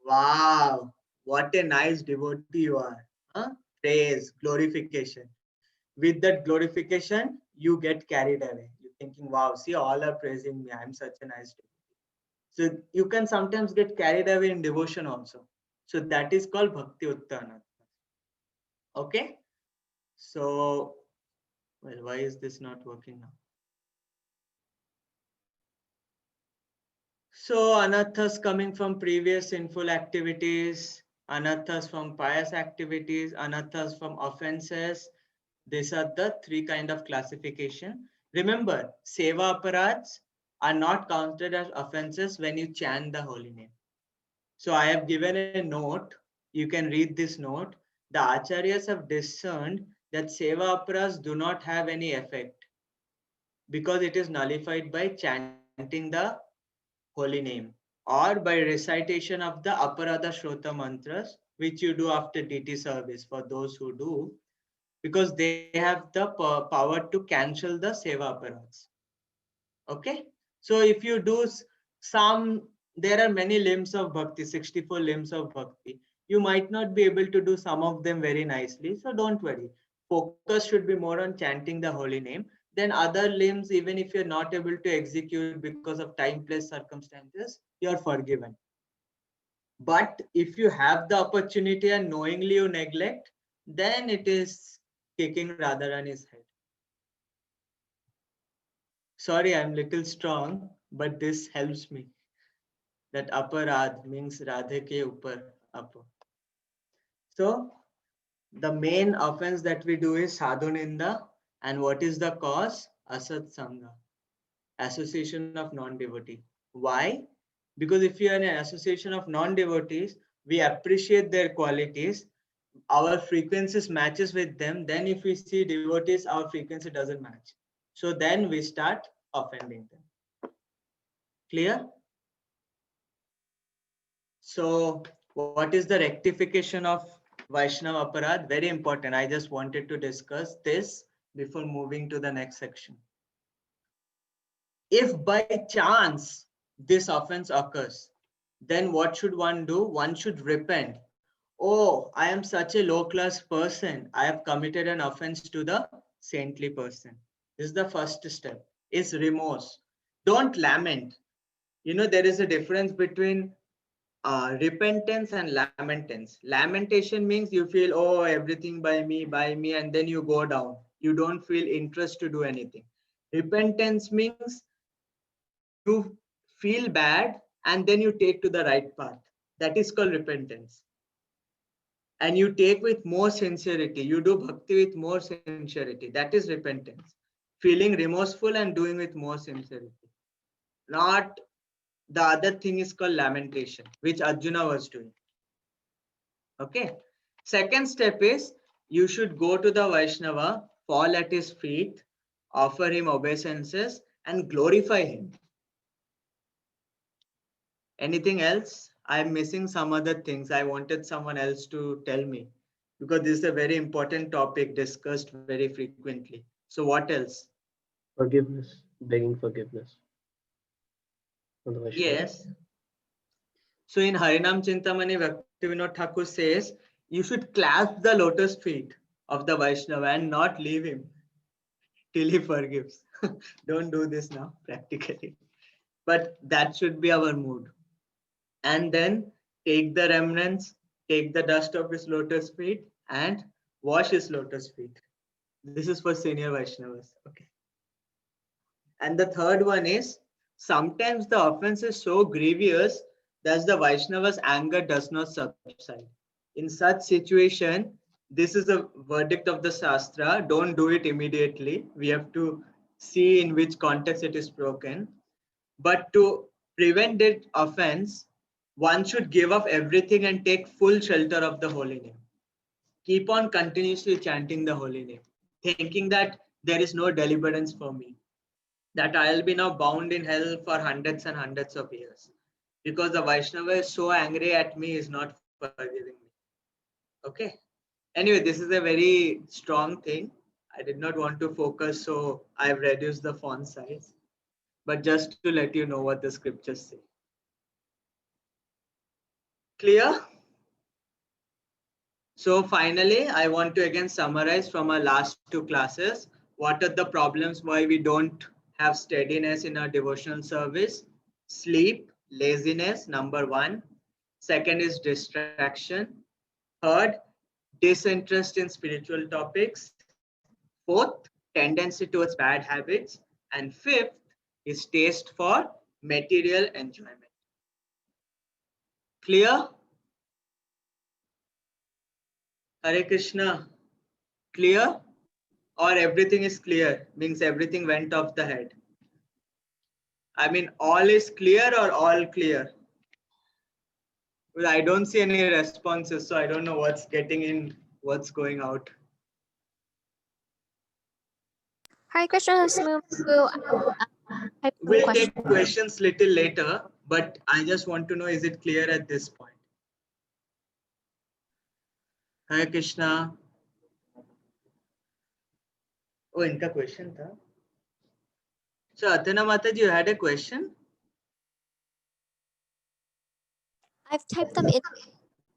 wow, what a nice devotee you are. Huh? Praise, glorification. With that glorification, you get carried away. You're thinking, wow, see, all are praising me. I'm such a nice devotee. So you can sometimes get carried away in devotion also. So that is called Bhakti Uttana. Okay. So, well, why is this not working now? So anathas coming from previous sinful activities, anathas from pious activities, anathas from offenses. These are the three kind of classification. Remember, seva aparads are not counted as offenses when you chant the holy name. So I have given a note. You can read this note. The acharyas have discerned that seva aparads do not have any effect because it is nullified by chanting the holy name or by recitation of the aparada shrota mantras, which you do after DT service for those who do, because they have the power to cancel the seva aparads. Okay, so if you do some, there are many limbs of bhakti, 64 limbs of bhakti. You might not be able to do some of them very nicely, so don't worry. Focus should be more on chanting the holy name. Then other limbs, even if you're not able to execute because of time, place, circumstances, you're forgiven. But if you have the opportunity and knowingly you neglect, then it is kicking Radharani's head. Sorry, I'm little strong, but this helps me. That aparad means Radhe ke upar, upper. So the main offense that we do is sadhu ninda, and what is the cause? Asat sangha, association of non-devotee. Why? Because if you are in an association of non-devotees, we appreciate their qualities, our frequencies matches with them. Then if we see devotees, our frequency doesn't match. So then we start offending them. Clear? So what is the rectification of Vaishnava Aparad? Very important. I just wanted to discuss this before moving to the next section. If by chance this offense occurs, then what should one do? One should repent. Oh, I am such a low class person. I have committed an offense to the saintly person. This is the first step, is remorse. Don't lament. There is a difference between repentance and lamentance. Lamentation means you feel, oh, everything by me, and then you go down. You don't feel interest to do anything. Repentance means you feel bad and then you take to the right path. That is called repentance. And you take with more sincerity. You do bhakti with more sincerity. That is repentance. Feeling remorseful and doing with more sincerity. Not the other thing is called lamentation, which Arjuna was doing. Okay. Second step is you should go to the Vaishnava, fall at his feet, offer him obeisances, and glorify him. Anything else? I'm missing some other things. I wanted someone else to tell me, because this is a very important topic discussed very frequently. So what else? Forgiveness, begging forgiveness. Yes. So in Harinam Chintamani, Bhaktivinoda Thakur says, you should clasp the lotus feet of the Vaishnava and not leave him till he forgives. Don't do this now, practically. But that should be our mood. And then take the remnants, take the dust of his lotus feet and wash his lotus feet. This is for senior Vaishnavas. Okay. And the third one is, sometimes the offense is so grievous that the Vaishnava's anger does not subside. In such situation, this is the verdict of the Shastra. Don't do it immediately. We have to see in which context it is broken. But to prevent that offense, one should give up everything and take full shelter of the holy name. Keep on continuously chanting the holy name, thinking that there is no deliverance for me, that I'll be now bound in hell for hundreds and hundreds of years, because the Vaishnava is so angry at me, is not forgiving me. Okay. Anyway, this is a very strong thing. I did not want to focus, so I've reduced the font size. But just to let you know what the scriptures say. Clear? So finally, I want to again summarize from our last two classes. What are the problems why we don't have steadiness in our devotional service? Sleep, laziness, number one. Second is distraction. Third, disinterest in spiritual topics. Fourth, tendency towards bad habits. And fifth is taste for material enjoyment. Clear? Hare Krishna. Clear? Or everything is clear? Means everything went off the head. I mean, all is clear or all clear? Well, I don't see any responses, so I don't know what's getting in, what's going out. Hare Krishna, let's move to type of We'll question. take questions little later, but I just want to know, is it clear at this point? Hare Krishna. Oh, inka question tha. So Athena Mataji, you had a question? I've typed them in the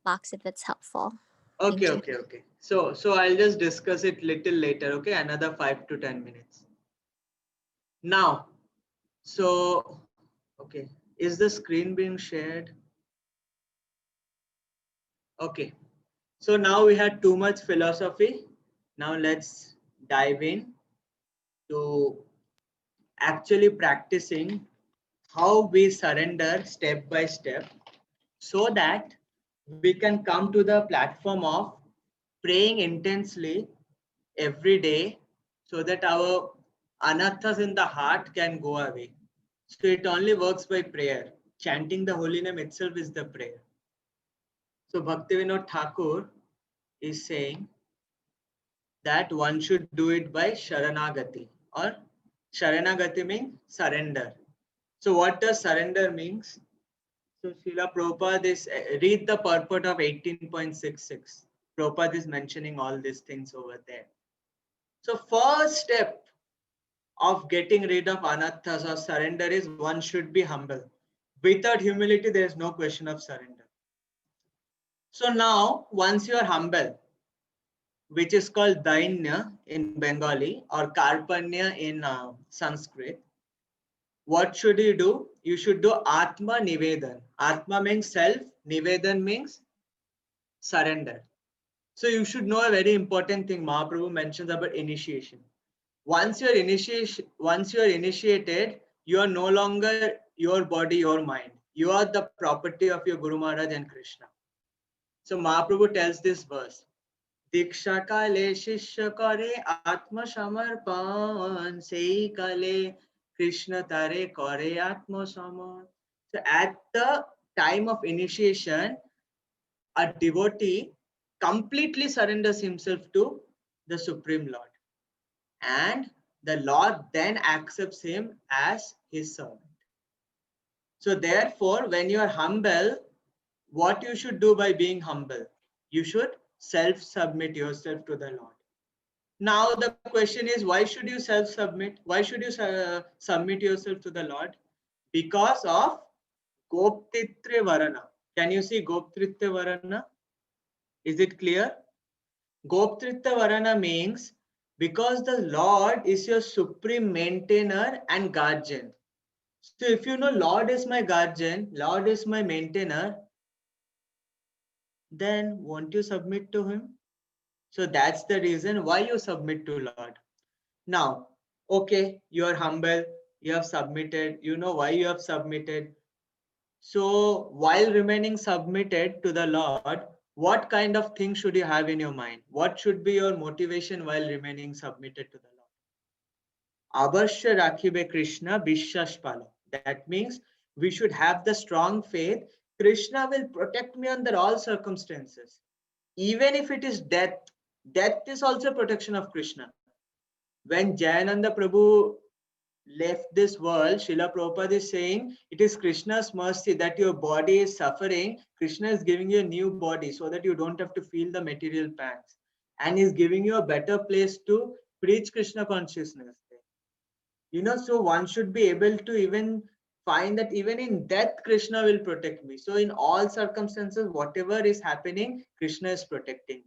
box if it's helpful. Okay, Thank you. okay. So I'll just discuss it little later, okay? Another 5 to 10 minutes. Now, so, okay. Is the screen being shared? Okay. So now we had too much philosophy. Now let's dive in to actually practicing how we surrender step by step, so that we can come to the platform of praying intensely every day, so that our anathas in the heart can go away. So it only works by prayer. Chanting the holy name itself is the prayer. So Bhaktivinoda Thakur is saying that one should do it by Sharanagati, or Sharanagati means surrender. So what does surrender means? So Srila Prabhupada is, read the purport of 18.66. Prabhupada is mentioning all these things over there. So first step of getting rid of anathas or surrender is one should be humble. Without humility, there is no question of surrender. So now, once you are humble, which is called Dainya in Bengali or Karpanya in Sanskrit, what should you do? You should do Atma Nivedan. Atma means self, Nivedan means surrender. So you should know a very important thing Mahaprabhu mentions about initiation. Once you are initiated, you are no longer your body, your mind. You are the property of your Guru Maharaj and Krishna. So Mahaprabhu tells this verse. Diksha kale shishya kare atma samarpan, sei kale Krishna tare kare atma saman. So at the time of initiation, a devotee completely surrenders himself to the Supreme Lord. And the Lord then accepts him as his servant. So therefore, when you are humble, what you should do by being humble? You should self-submit yourself to the Lord. Now the question is, why should you self-submit? Why should you submit yourself to the Lord? Because of Goptritre Varana. Can you see Goptritre Varana? Is it clear? Goptritre Varana means because the Lord is your supreme maintainer and guardian. So if you know Lord is my guardian, Lord is my maintainer, then won't you submit to him? So that's the reason why you submit to Lord. Now, okay, you are humble, you have submitted, you know why you have submitted. So while remaining submitted to the Lord, what kind of thing should you have in your mind? What should be your motivation while remaining submitted to the Lord? Avashya rakhibe Krishna Vishwas pala. That means we should have the strong faith Krishna will protect me under all circumstances. Even if it is death, death is also protection of Krishna. When Jayananda Prabhu left this world, Srila Prabhupada is saying it is Krishna's mercy that your body is suffering. Krishna is giving you a new body so that you don't have to feel the material pangs, and is giving you a better place to preach Krishna consciousness. So one should be able to even find that even in death, Krishna will protect me. So in all circumstances, whatever is happening, Krishna is protecting me.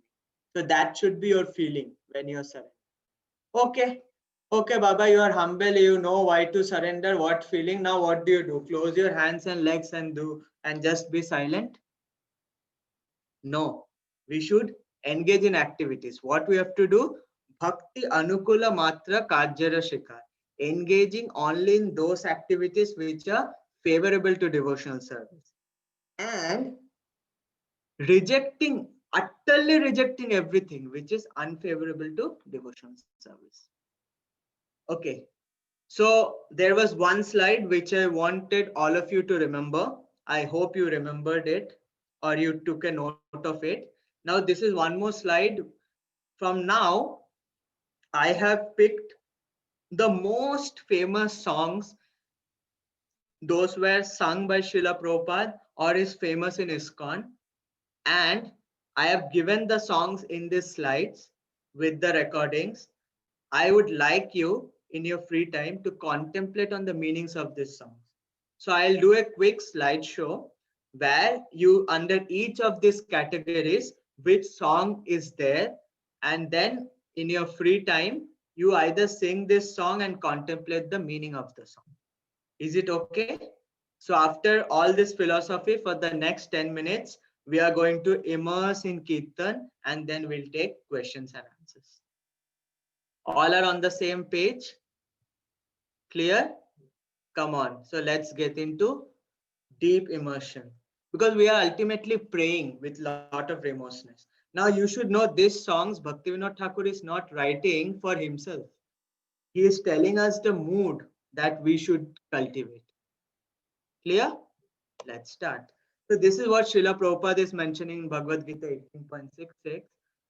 So that should be your feeling when you are surrendering. Okay, Baba, you are humble. You know why to surrender, what feeling. Now what do? Close your hands and legs and just be silent? No, we should engage in activities. What we have to do? Bhakti Anukula Matra Karjara Shikar. Engaging only in those activities which are favorable to devotional service. And utterly rejecting everything which is unfavorable to devotional service. Okay, so there was one slide which I wanted all of you to remember. I hope you remembered it or you took a note of it. Now this is one more slide. From now, I have picked the most famous songs. Those were sung by Srila Prabhupada or is famous in ISKCON. And I have given the songs in these slides with the recordings. I would like you in your free time to contemplate on the meanings of these songs. So I'll do a quick slideshow where you under each of these categories, which song is there, and then in your free time, you either sing this song and contemplate the meaning of the song. Is it okay? So after all this philosophy, for the next 10 minutes, we are going to immerse in Kirtan and then we'll take questions and answers. All are on the same page? Clear? Come on. So let's get into deep immersion, because we are ultimately praying with a lot of remorselessness. Now you should know these songs Bhaktivinoda Thakur is not writing for himself. He is telling us the mood that we should cultivate. Clear? Let's start. So this is what Srila Prabhupada is mentioning in Bhagavad Gita 18.66.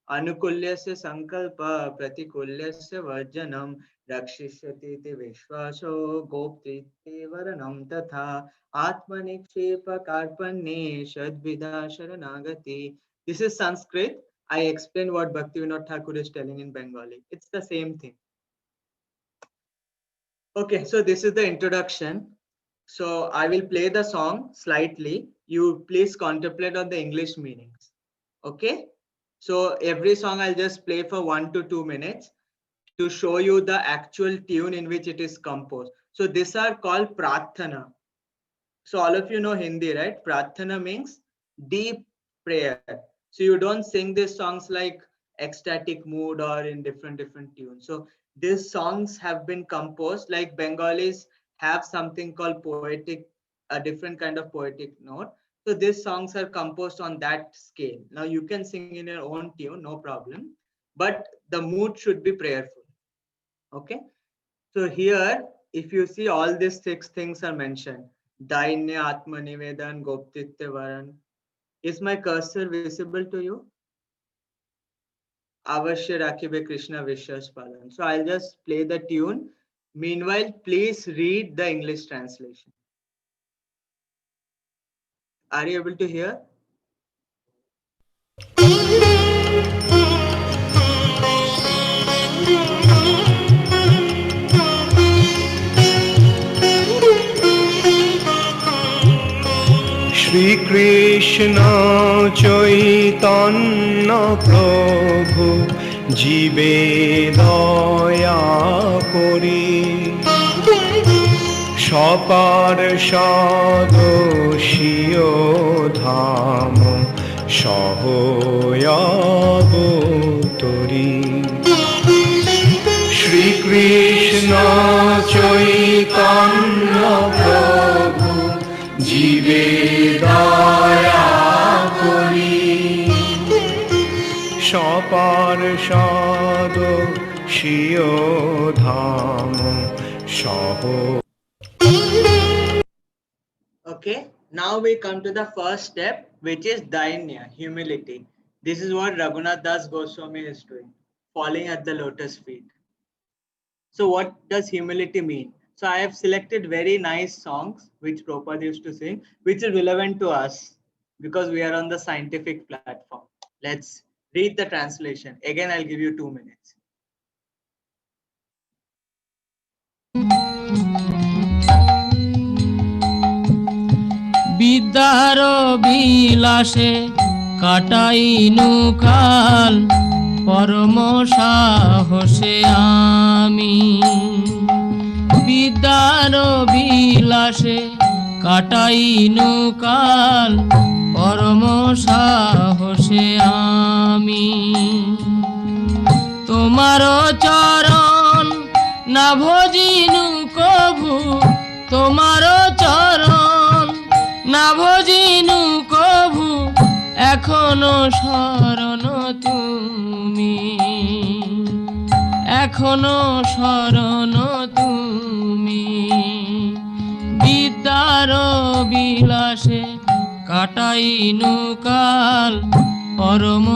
Anukulyasya sankalpa pratikulyasya varjanam rakshishyati ti vishvaso goptriti varanam tatha atmanikshepa karpanne shadvida sharanagati. This is Sanskrit. I explained what Bhaktivinoda Thakur is telling in Bengali. It's the same thing. Okay, so this is the introduction. So I will play the song slightly. You please contemplate on the English meanings. Okay. So every song I'll just play for 1 to 2 minutes to show you the actual tune in which it is composed. So these are called Prarthana. So all of you know Hindi, right? Prarthana means deep prayer. So you don't sing these songs like ecstatic mood or in different tunes. So these songs have been composed, like Bengalis have something called poetic, a different kind of poetic note. So these songs are composed on that scale. Now you can sing in your own tune, no problem, but the mood should be prayerful. Okay. So here, if you see, all these 6 things are mentioned. Dainya, Atma Nivedan, Goptitya Varan. Is my cursor visible to you? Avashya Rakhibe Krishna Vishwas Palan. So I'll just play the tune. Meanwhile, please read the English translation. Are you able to hear? Shri Krishna Chaitanya Prabhu Jibe Daya Kori Shapar Shadoshiyo Dham Shahoyabotori Shri Krishna Chaitanya Prabhu Jibe Daya Kori Shapar Shadoshiyo Dham Shaho. Okay, Now we come to the first step, which is Dainya, humility. This is what Raghunath Das Goswami is doing, falling at the lotus feet. So what does humility mean? So I have selected very nice songs which Prabhupada used to sing, which is relevant to us because we are on the scientific platform. Let's read the translation. Again, I'll give you 2 minutes. বিদ্যার বিলাসে কাটাইনু কাল পরম সাহসে আমি বিদ্যার বিলাসে কাটাইনু কাল পরম সাহসে আমি তোমার চরণ না ভজিনু কভু তোমার চরণ না ভজিনু কভু এখনো শরণ তুমি এখনো শরণ তুমি বিদ্যার বিলাসে কাটাইনু কাল পরম।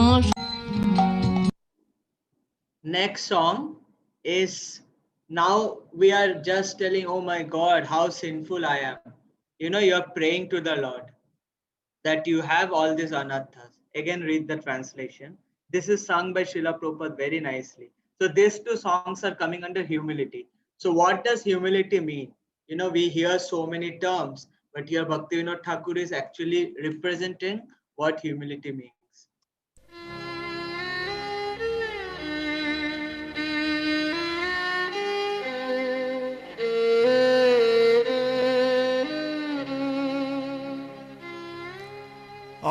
Next song is, now we are just telling, oh my God, how sinful I am. You know, you're praying to the Lord that you have all these anathas. Again, read the translation. This is sung by Srila Prabhupada very nicely. So these two songs are coming under humility. So what does humility mean? You know, we hear so many terms, but here Bhaktivinoda Thakur is actually representing what humility means.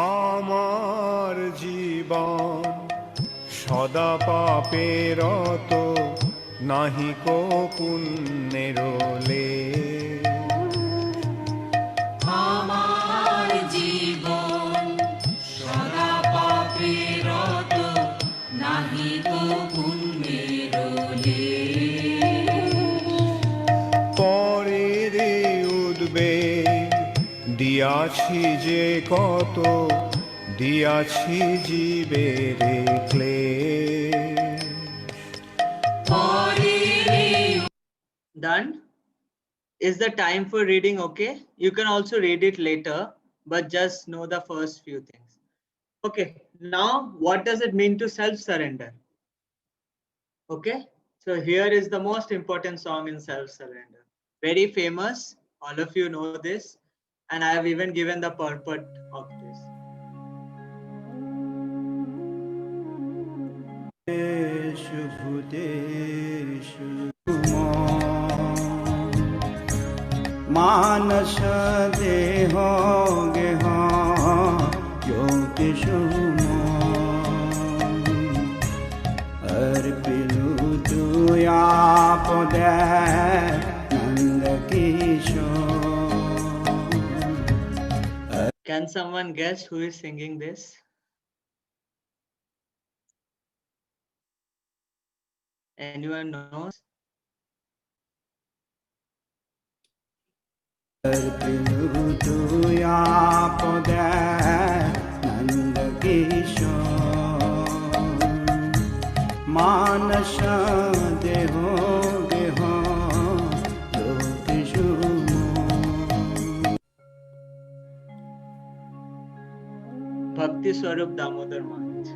আমার জীবন সদা পাপের রত নাহিক পুণ্যের lace. আমার জীবন সদা পাপের রত নাহি তো পুণ্যের পরের উদ্বেগ দিয়াছি যে কত দিয়াছি জীবের ক্লেশ। Done? Is the time for reading okay? You can also read it later, but just know the first few things. Okay, now what does it mean to self-surrender? Okay, so here is the most important song in self-surrender. Very famous, all of you know this, and I have even given the purport of this. मानस देह गेह ज्योतिषु अर्पिलु दुया पदे Nand Kishore. Can someone guess who is singing this? Anyone knows? अर्पिलु दुया पदे नंद किशोर मानस देह गेह ज्योतिषु। Bhakti Swarup Damodar Maharaj,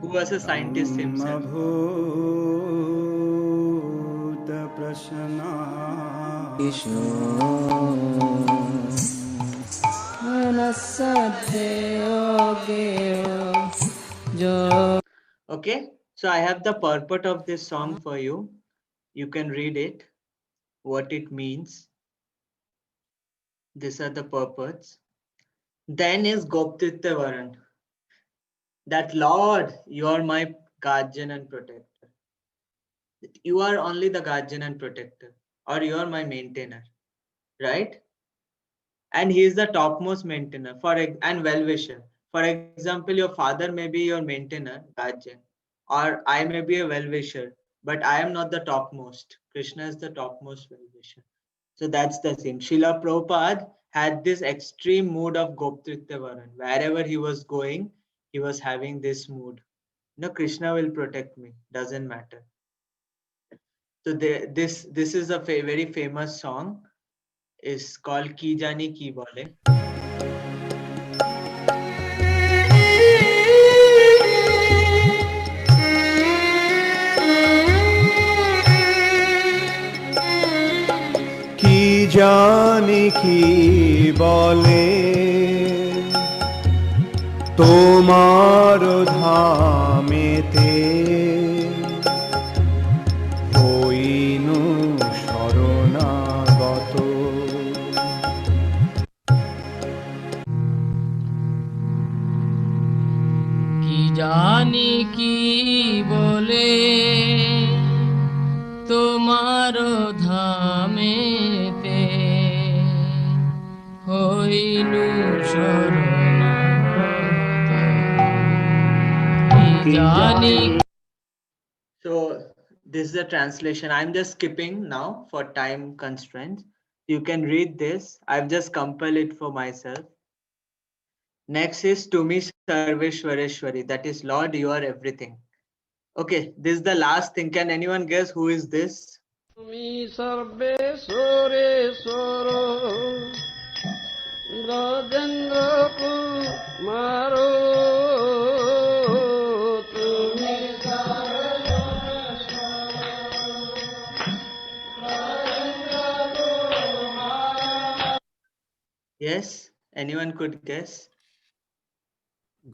who was a scientist himself. Okay, so I have the purport of this song for you. You can read it, what it means. These are the purports. Then is Goptitya Varan. That Lord, you are my guardian and protector. You are only the guardian and protector, or you are my maintainer, right? And he is the topmost maintainer and well-wisher. For example, your father may be your maintainer, guardian, or I may be a well-wisher, but I am not the topmost. Krishna is the topmost well-wisher. So that's the thing. Srila Prabhupada had this extreme mood of Goptritya Varan. Wherever he was going, he was having this mood. No, Krishna will protect me. Doesn't matter. So this is a very famous song. It's called Ki Jani Ki Bole. কি জানি কি বলে তোমার ধামেতে হইনু শরণাগত। কি জানি কি বলে তোমার ধামেতে হইনু শরণাগত। কি জানি। So this is the translation. I'm just skipping now for time constraints. You can read this. I've just compiled it for myself. Next is Tumi Sarveshwareshwari. That is Lord, you are everything. Okay, this is the last thing. Can anyone guess who is this? তুমি সর্বেশ্বরেশ্বর ব্রজেন্দ্র কুমার তুমি Yes, anyone could guess?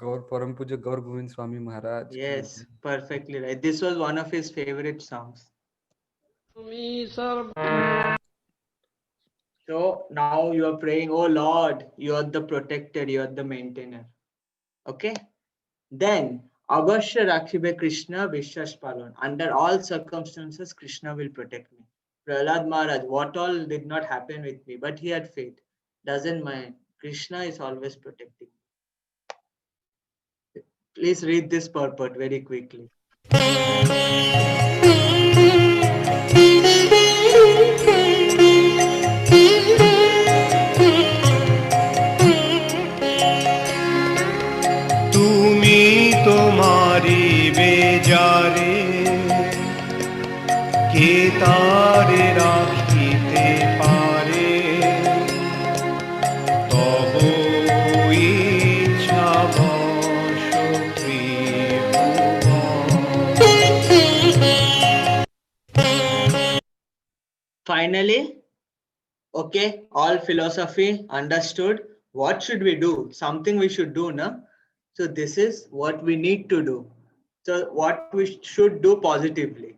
Gaur Param Puja Gaur Govind Swami Maharaj. Yes, perfectly right. This was one of his favorite songs. তুমি সর্ব So now you are praying, oh Lord, you are the protector, you are the maintainer. Okay? Then, Avashya Rakhibe Krishna Vishwas Palon. Under all circumstances, Krishna will protect me. Prahlad Maharaj, what all did not happen with me, but he had faith. Doesn't mind. Krishna is always protecting me. Please read this purport very quickly. তুমি তোমারি বেজারে কে তারে রাখিতে পারে তব ইচ্ছা বশ ত্রিভুবন। Finally, okay, all philosophy understood. What should we do? Something we should do, no? So this is what we need to do. So what we should do positively.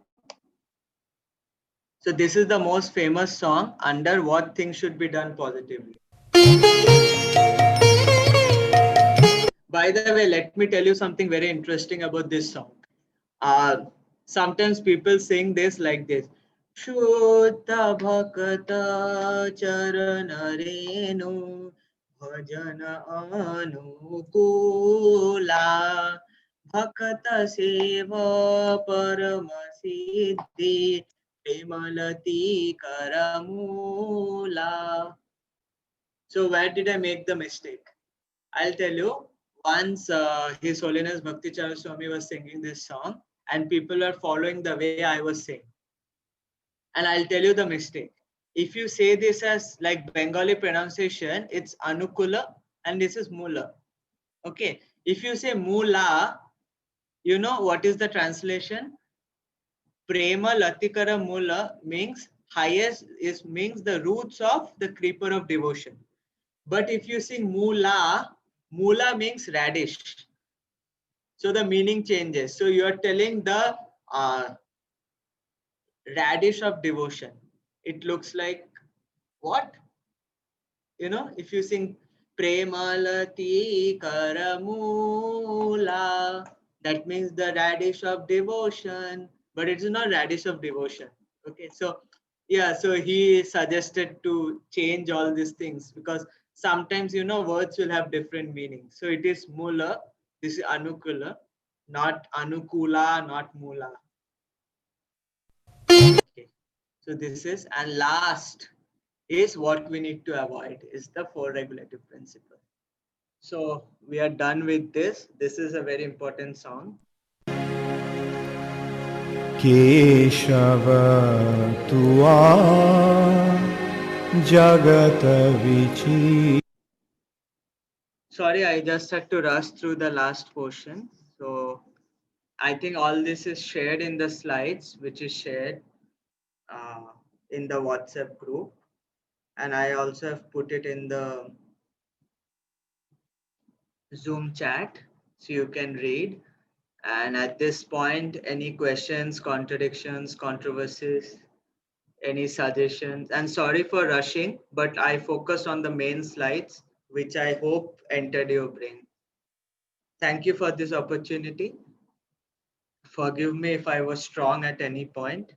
So this is the most famous song under what things should be done positively. By the way, let me tell you something very interesting about this song. Sometimes people sing this like this. Shuddha bhakta charana renu bhajana anukula bhakta seva parama siddhi premalati karamula. So where did I make the mistake? I'll tell you. Once His Holiness Bhakti Chandra Swami was singing this song and people are following the way I was saying. And I'll tell you the mistake. If you say this as like Bengali pronunciation, it's Anukula and this is Mula. Okay. If you say Mula, you know what is the translation? Prema Latikara Mula means highest, means the roots of the creeper of devotion. But if you sing Mula, Mula means radish. So the meaning changes. So you are telling the radish of devotion. It looks like what? You know, if you sing Premalati Karamula, that means the radish of devotion, but it's not radish of devotion. Okay, so yeah, so he suggested to change all these things because sometimes, you know, words will have different meanings. So it is Mula, this is Anukula, not Anukula, not Mula. Okay. So this is, and last is what we need to avoid, is the 4 regulative principle. So we are done with this. This is a very important song. Keshav तुआ जगत विची. Sorry, I just had to rush through the last portion. So I think all this is shared in the slides, which is shared in the WhatsApp group. And I also have put it in the Zoom chat so you can read. And at this point, any questions, contradictions, controversies, any suggestions? And sorry for rushing, but I focused on the main slides, which I hope entered your brain. Thank you for this opportunity. Forgive me if I was strong at any point.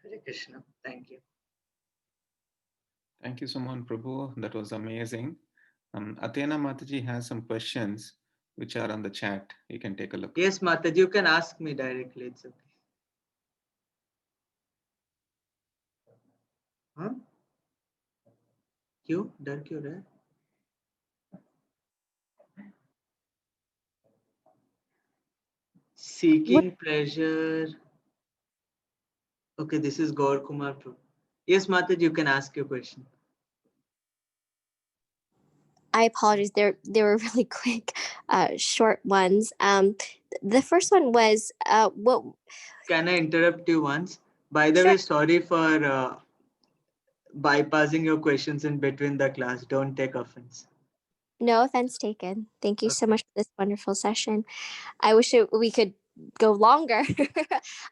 Hare Krishna. Thank you. Thank you, Suman Prabhu. That was amazing. Athena Mataji has some questions which are on the chat. You can take a look. Yes, Mataji, you can ask me directly. It's okay. Huh? क्यों डर क्यों रहा है? Seeking pleasure. Okay, this is Gaur Kumar. Yes, Mataji, you can ask your question. I apologize. They were really quick, short ones. The first one was what? Can I interrupt you once? By the Sure. way, sorry for bypassing your questions in between the class. Don't take offense. No offense taken. Thank you so much for this wonderful session. I wish we could go longer.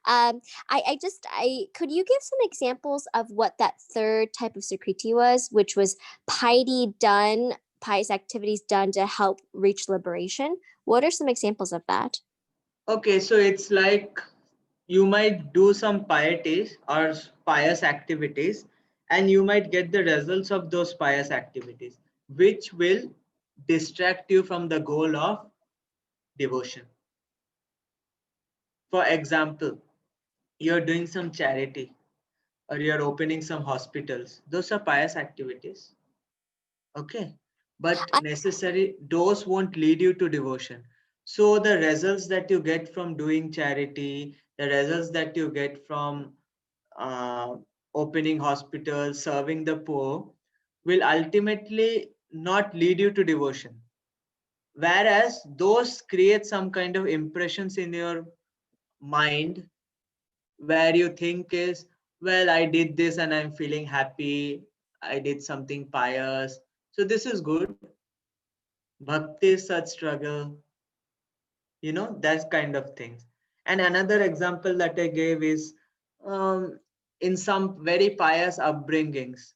I could you give some examples of what that third type of Sukriti was, which was pious activities done to help reach liberation? What are some examples of that? Okay, so it's like you might do some pieties or pious activities, and you might get the results of those pious activities, which will distract you from the goal of devotion. For example, you're doing some charity or you're opening some hospitals. Those are pious activities. Okay, but necessary, those won't lead you to devotion. So the results that you get from doing charity, the results that you get from opening hospitals, serving the poor, will ultimately not lead you to devotion. Whereas those create some kind of impressions in your mind where you think is, well, I did this and I'm feeling happy. I did something pious. So this is good. Bhakti is such struggle. That kind of things. And another example that I gave is in some very pious upbringings,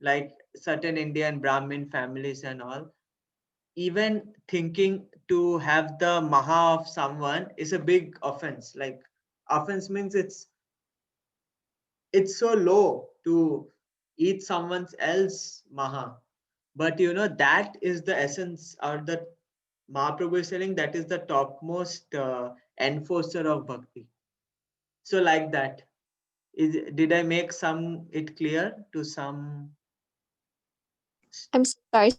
like certain Indian Brahmin families and all, even thinking to have the maha of someone is a big offense. Like offense means it's so low to eat someone else maha. But that is the essence, or the Mahaprabhu is saying that is the topmost enforcer of bhakti. So like that, did I make it clear to some? I'm sorry,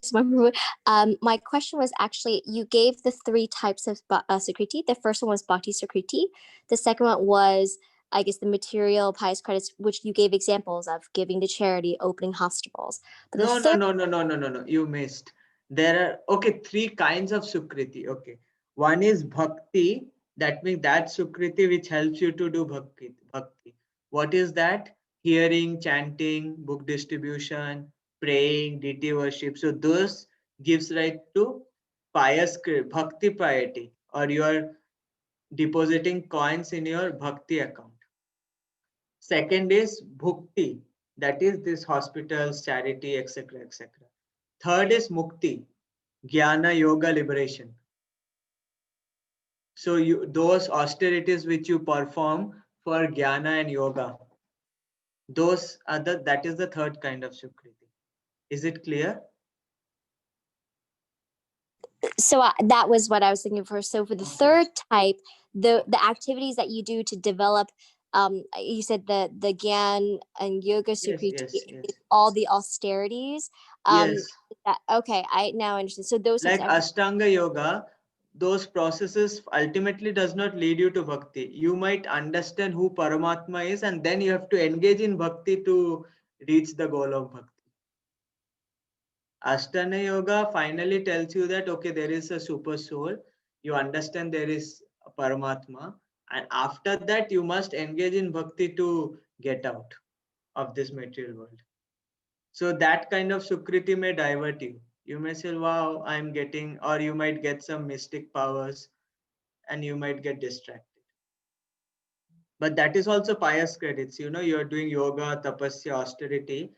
my question was actually, you gave the three types of Sukriti. The first one was Bhakti Sukriti. The second one was, I guess, the material pious credits, which you gave examples of, giving to charity, opening hospitals. But No. You missed. There are, three kinds of Sukriti. Okay. One is Bhakti. That means that Sukriti which helps you to do Bhakti. What is that? Hearing, chanting, book distribution, praying, deity worship. So those gives right to pious Bhakti piety, or you are depositing coins in your Bhakti account. Second is Bhukti, that is this hospitals, charity, etc. etc. Third is Mukti, Jnana, Yoga, liberation. So those austerities which you perform for Jnana and Yoga, that is the third kind of Sukriti. Is it clear? So that was what I was thinking for. So for the third type, the activities that you do to develop you said the Gyan and Yoga Yes, Sukriti yes, is yes. all the austerities. Yes. Okay, I now understand. So those Like types of Ashtanga Yoga, those processes ultimately does not lead you to bhakti. You might understand who Paramatma is, and then you have to engage in bhakti to reach the goal of bhakti. Ashtanga Yoga finally tells you that, okay, there is a super soul. You understand there is a Paramatma. And after that, you must engage in bhakti to get out of this material world. So that kind of Sukriti may divert you. You may say, wow, I'm getting, or you might get some mystic powers and you might get distracted. But that is also pious credits. You know, you're doing yoga, tapasya, austerity.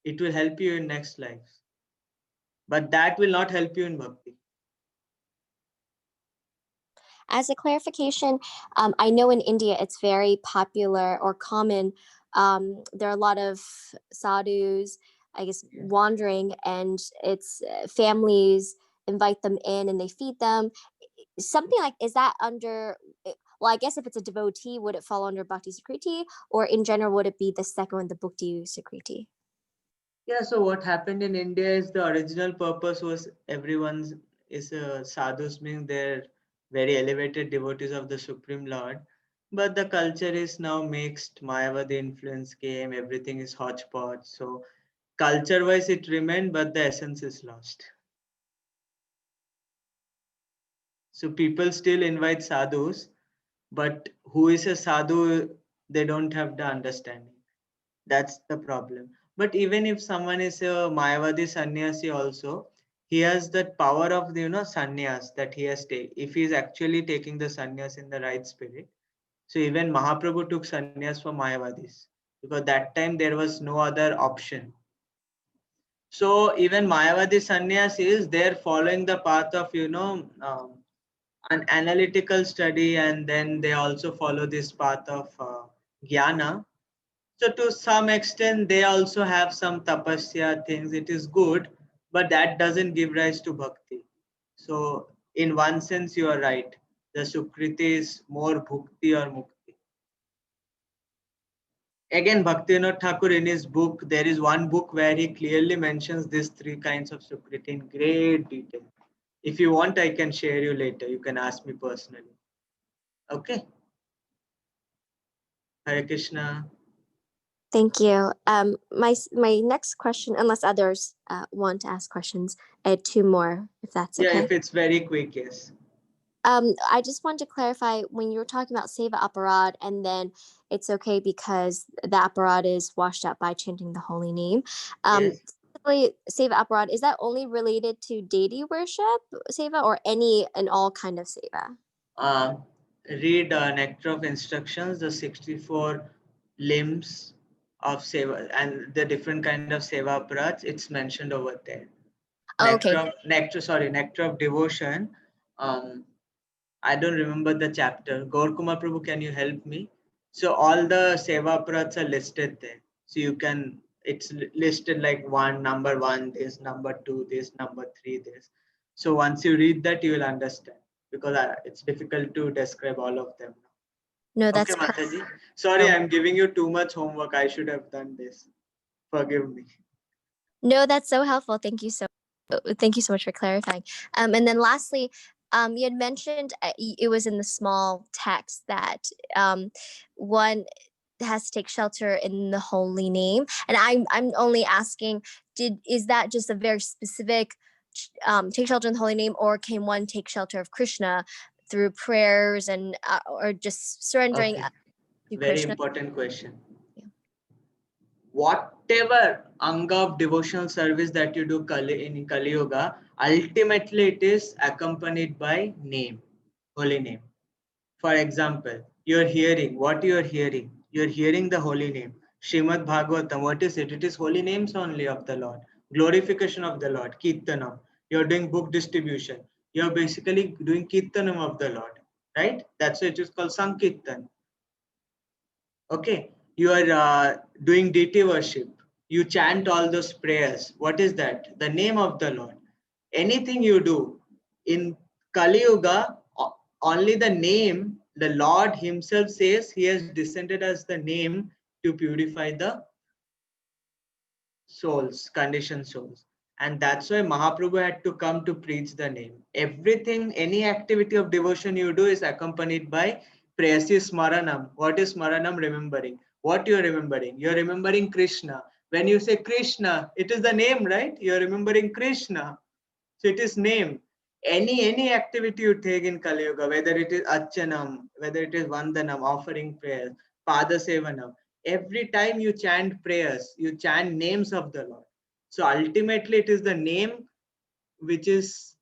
It will help you in next lives. But that will not help you in bhakti. As a clarification, I know in India it's very popular or common. There are a lot of sadhus, I guess, wandering, and it's families invite them in and they feed them. Something like, is that under? Well, I guess if it's a devotee, would it fall under Bhakti Sukriti, or in general, would it be the second one, the Bhakti Sukriti? Yeah, so what happened in India is the original purpose was everyone's is sadhus, meaning they're very elevated devotees of the Supreme Lord. But the culture is now mixed. Mayavadi influence came, everything is hodgepodge. So culture wise it remained, but the essence is lost. So people still invite sadhus, but who is a sadhu, they don't have the understanding. That's the problem. But even if someone is a Mayavadi sannyasi also, he has that power of the sannyas that he has taken. If he is actually taking the sannyas in the right spirit. So even Mahaprabhu took sannyas for Mayavadis because that time there was no other option. So even Mayavadi sannyasis, they're following the path of an analytical study, and then they also follow this path of jnana. So to some extent, they also have some tapasya things. It is good, but that doesn't give rise to bhakti. So in one sense, you are right. The Sukriti is more bhukti or mukti. Again, Bhaktivinoda Thakur in his book, there is one book where he clearly mentions these three kinds of Sukriti in great detail. If you want, I can share you later. You can ask me personally. Okay. Hare Krishna. Thank you. My next question, unless others want to ask questions, I had two more, if that's Yeah, okay. if it's very quick, yes. I just want to clarify when you were talking about Seva Aparad, and then it's okay because the Aparad is washed out by chanting the holy name. Yes. Specifically, Seva Aparad, is that only related to deity worship Seva, or any and all kind of Seva? Read Nectar of Instructions, the 64 limbs of Seva and the different kind of Seva Prats, it's mentioned over there. Okay. Nectar of Devotion. I don't remember the chapter. Gaur Kumar Prabhu, can you help me? So all the Seva Prats are listed there. So you can, it's listed like number one, this, number two, this, number three, this. So once you read that, you will understand because it's difficult to describe all of them. No, that's Okay, Mataji. Sorry, I'm giving you too much homework. I should have done this. Forgive me. No, that's so helpful. Thank you so much for clarifying. And then lastly, you had mentioned it was in the small text that one has to take shelter in the holy name, and I'm only asking, is that just a very specific take shelter in the holy name, or can one take shelter of Krishna through prayers and or just surrendering Okay. to Very Krishna? important question. Yeah. Whatever anga of devotional service that you do in Kali Yuga, ultimately it is accompanied by name, holy name. For example, you're hearing, what you're hearing? You're hearing the holy name. Srimad Bhagavatam, what is it? It is holy names only of the Lord. Glorification of the Lord, Kirtanam. You're doing book distribution. You're basically doing Kirtanam of the Lord, right? That's why it is called Sankirtan. Okay, you are doing deity worship. You chant all those prayers. What is that? The name of the Lord. Anything you do in Kali Yuga, only the name the Lord himself says he has descended as the name to purify the souls, conditioned souls. And that's why Mahaprabhu had to come to preach the name. Everything, any activity of devotion you do is accompanied by Prayasi Smaranam. What is Smaranam? Remembering. What you're remembering? You're remembering Krishna. When you say Krishna, it is the name, right? You're remembering Krishna. So it is name. Any activity you take in Kali Yuga, whether it is Archanam, whether it is Vandanam, offering prayers, Pada Sevanam, every time you chant prayers, you chant names of the Lord. So ultimately it is the name which is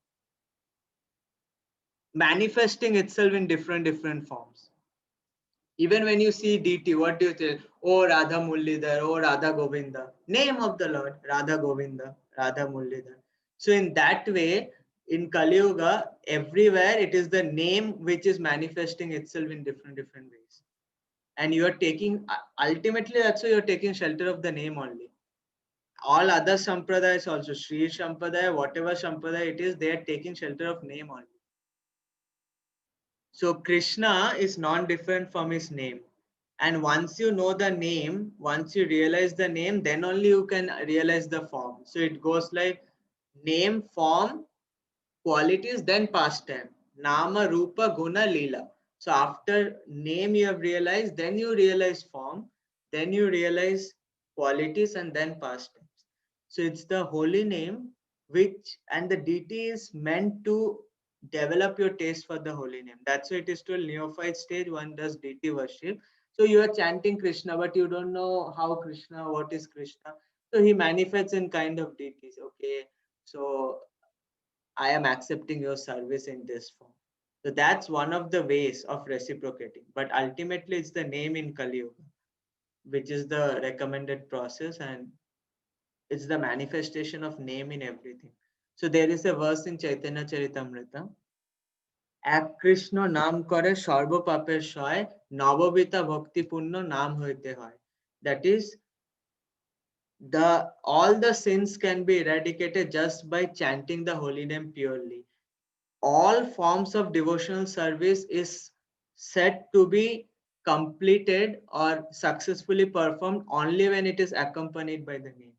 manifesting itself in different forms. Even when you see DT, what do you say? Oh Radha Mullidhar, oh Radha Govinda. Name of the Lord, Radha Govinda, Radha Mullidhar. So in that way, in Kali Yuga, everywhere it is the name which is manifesting itself in different ways. And you are taking, ultimately that's why you're taking shelter of the name only. All other sampradayas also, Sri Sampradaya, whatever sampradaya it is, they are taking shelter of name only. So Krishna is non-different from his name. And once you know the name, once you realize the name, then only you can realize the form. So it goes like name, form, qualities, then past time. Nama, Rupa, Guna, Leela. So after name you have realized, then you realize form, then you realize qualities, and then past times. So it's the holy name which, and the deity is meant to develop your taste for the holy name. That's why it is to a neophyte stage, one does deity worship. So you are chanting Krishna, but you don't know how Krishna, what is Krishna. So he manifests in kind of deities. Okay, so I am accepting your service in this form. So that's one of the ways of reciprocating. But ultimately, it's the name in Kali Yuga, which is the recommended process, and it's the manifestation of name in everything. So there is a verse in Chaitanya Charitamrita. এক কৃষ্ণ নাম করে সর্ব পাপের সয় নববিতা ভক্তিপূর্ণ নাম হইতে হয়. That is, all the sins can be eradicated just by chanting the holy name purely. All forms of devotional service is said to be completed or successfully performed only when it is accompanied by the name.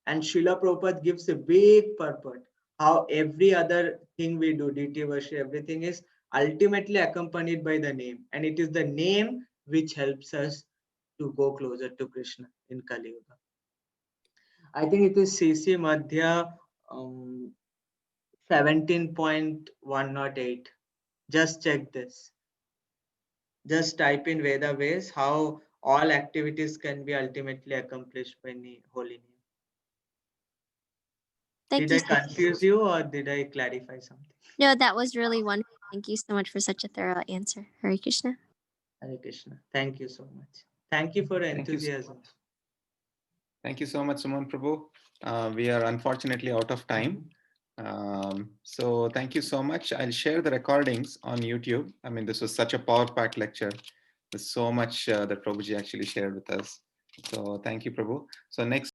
And Srila Prabhupada gives a big purport how every other thing we do, deity worship, everything is ultimately accompanied by the name. And it is the name which helps us to go closer to Krishna in Kali Yuga. I think it is CC Madhya 17.108. Just check this. Just type in Veda ways how all activities can be ultimately accomplished by holy name. Thank Did you. I confuse you or did I clarify something? No, that was really wonderful. Thank you so much for such a thorough answer. Hare Krishna. Hare Krishna. Thank you so much. Thank you for Thank you so enthusiasm. much. Thank you so much, Suman Prabhu. We are unfortunately out of time. So thank you so much. I'll share the recordings on YouTube. I mean, this was such a power-packed lecture. There's so much that Prabhuji actually shared with us. So thank you, Prabhu. So next.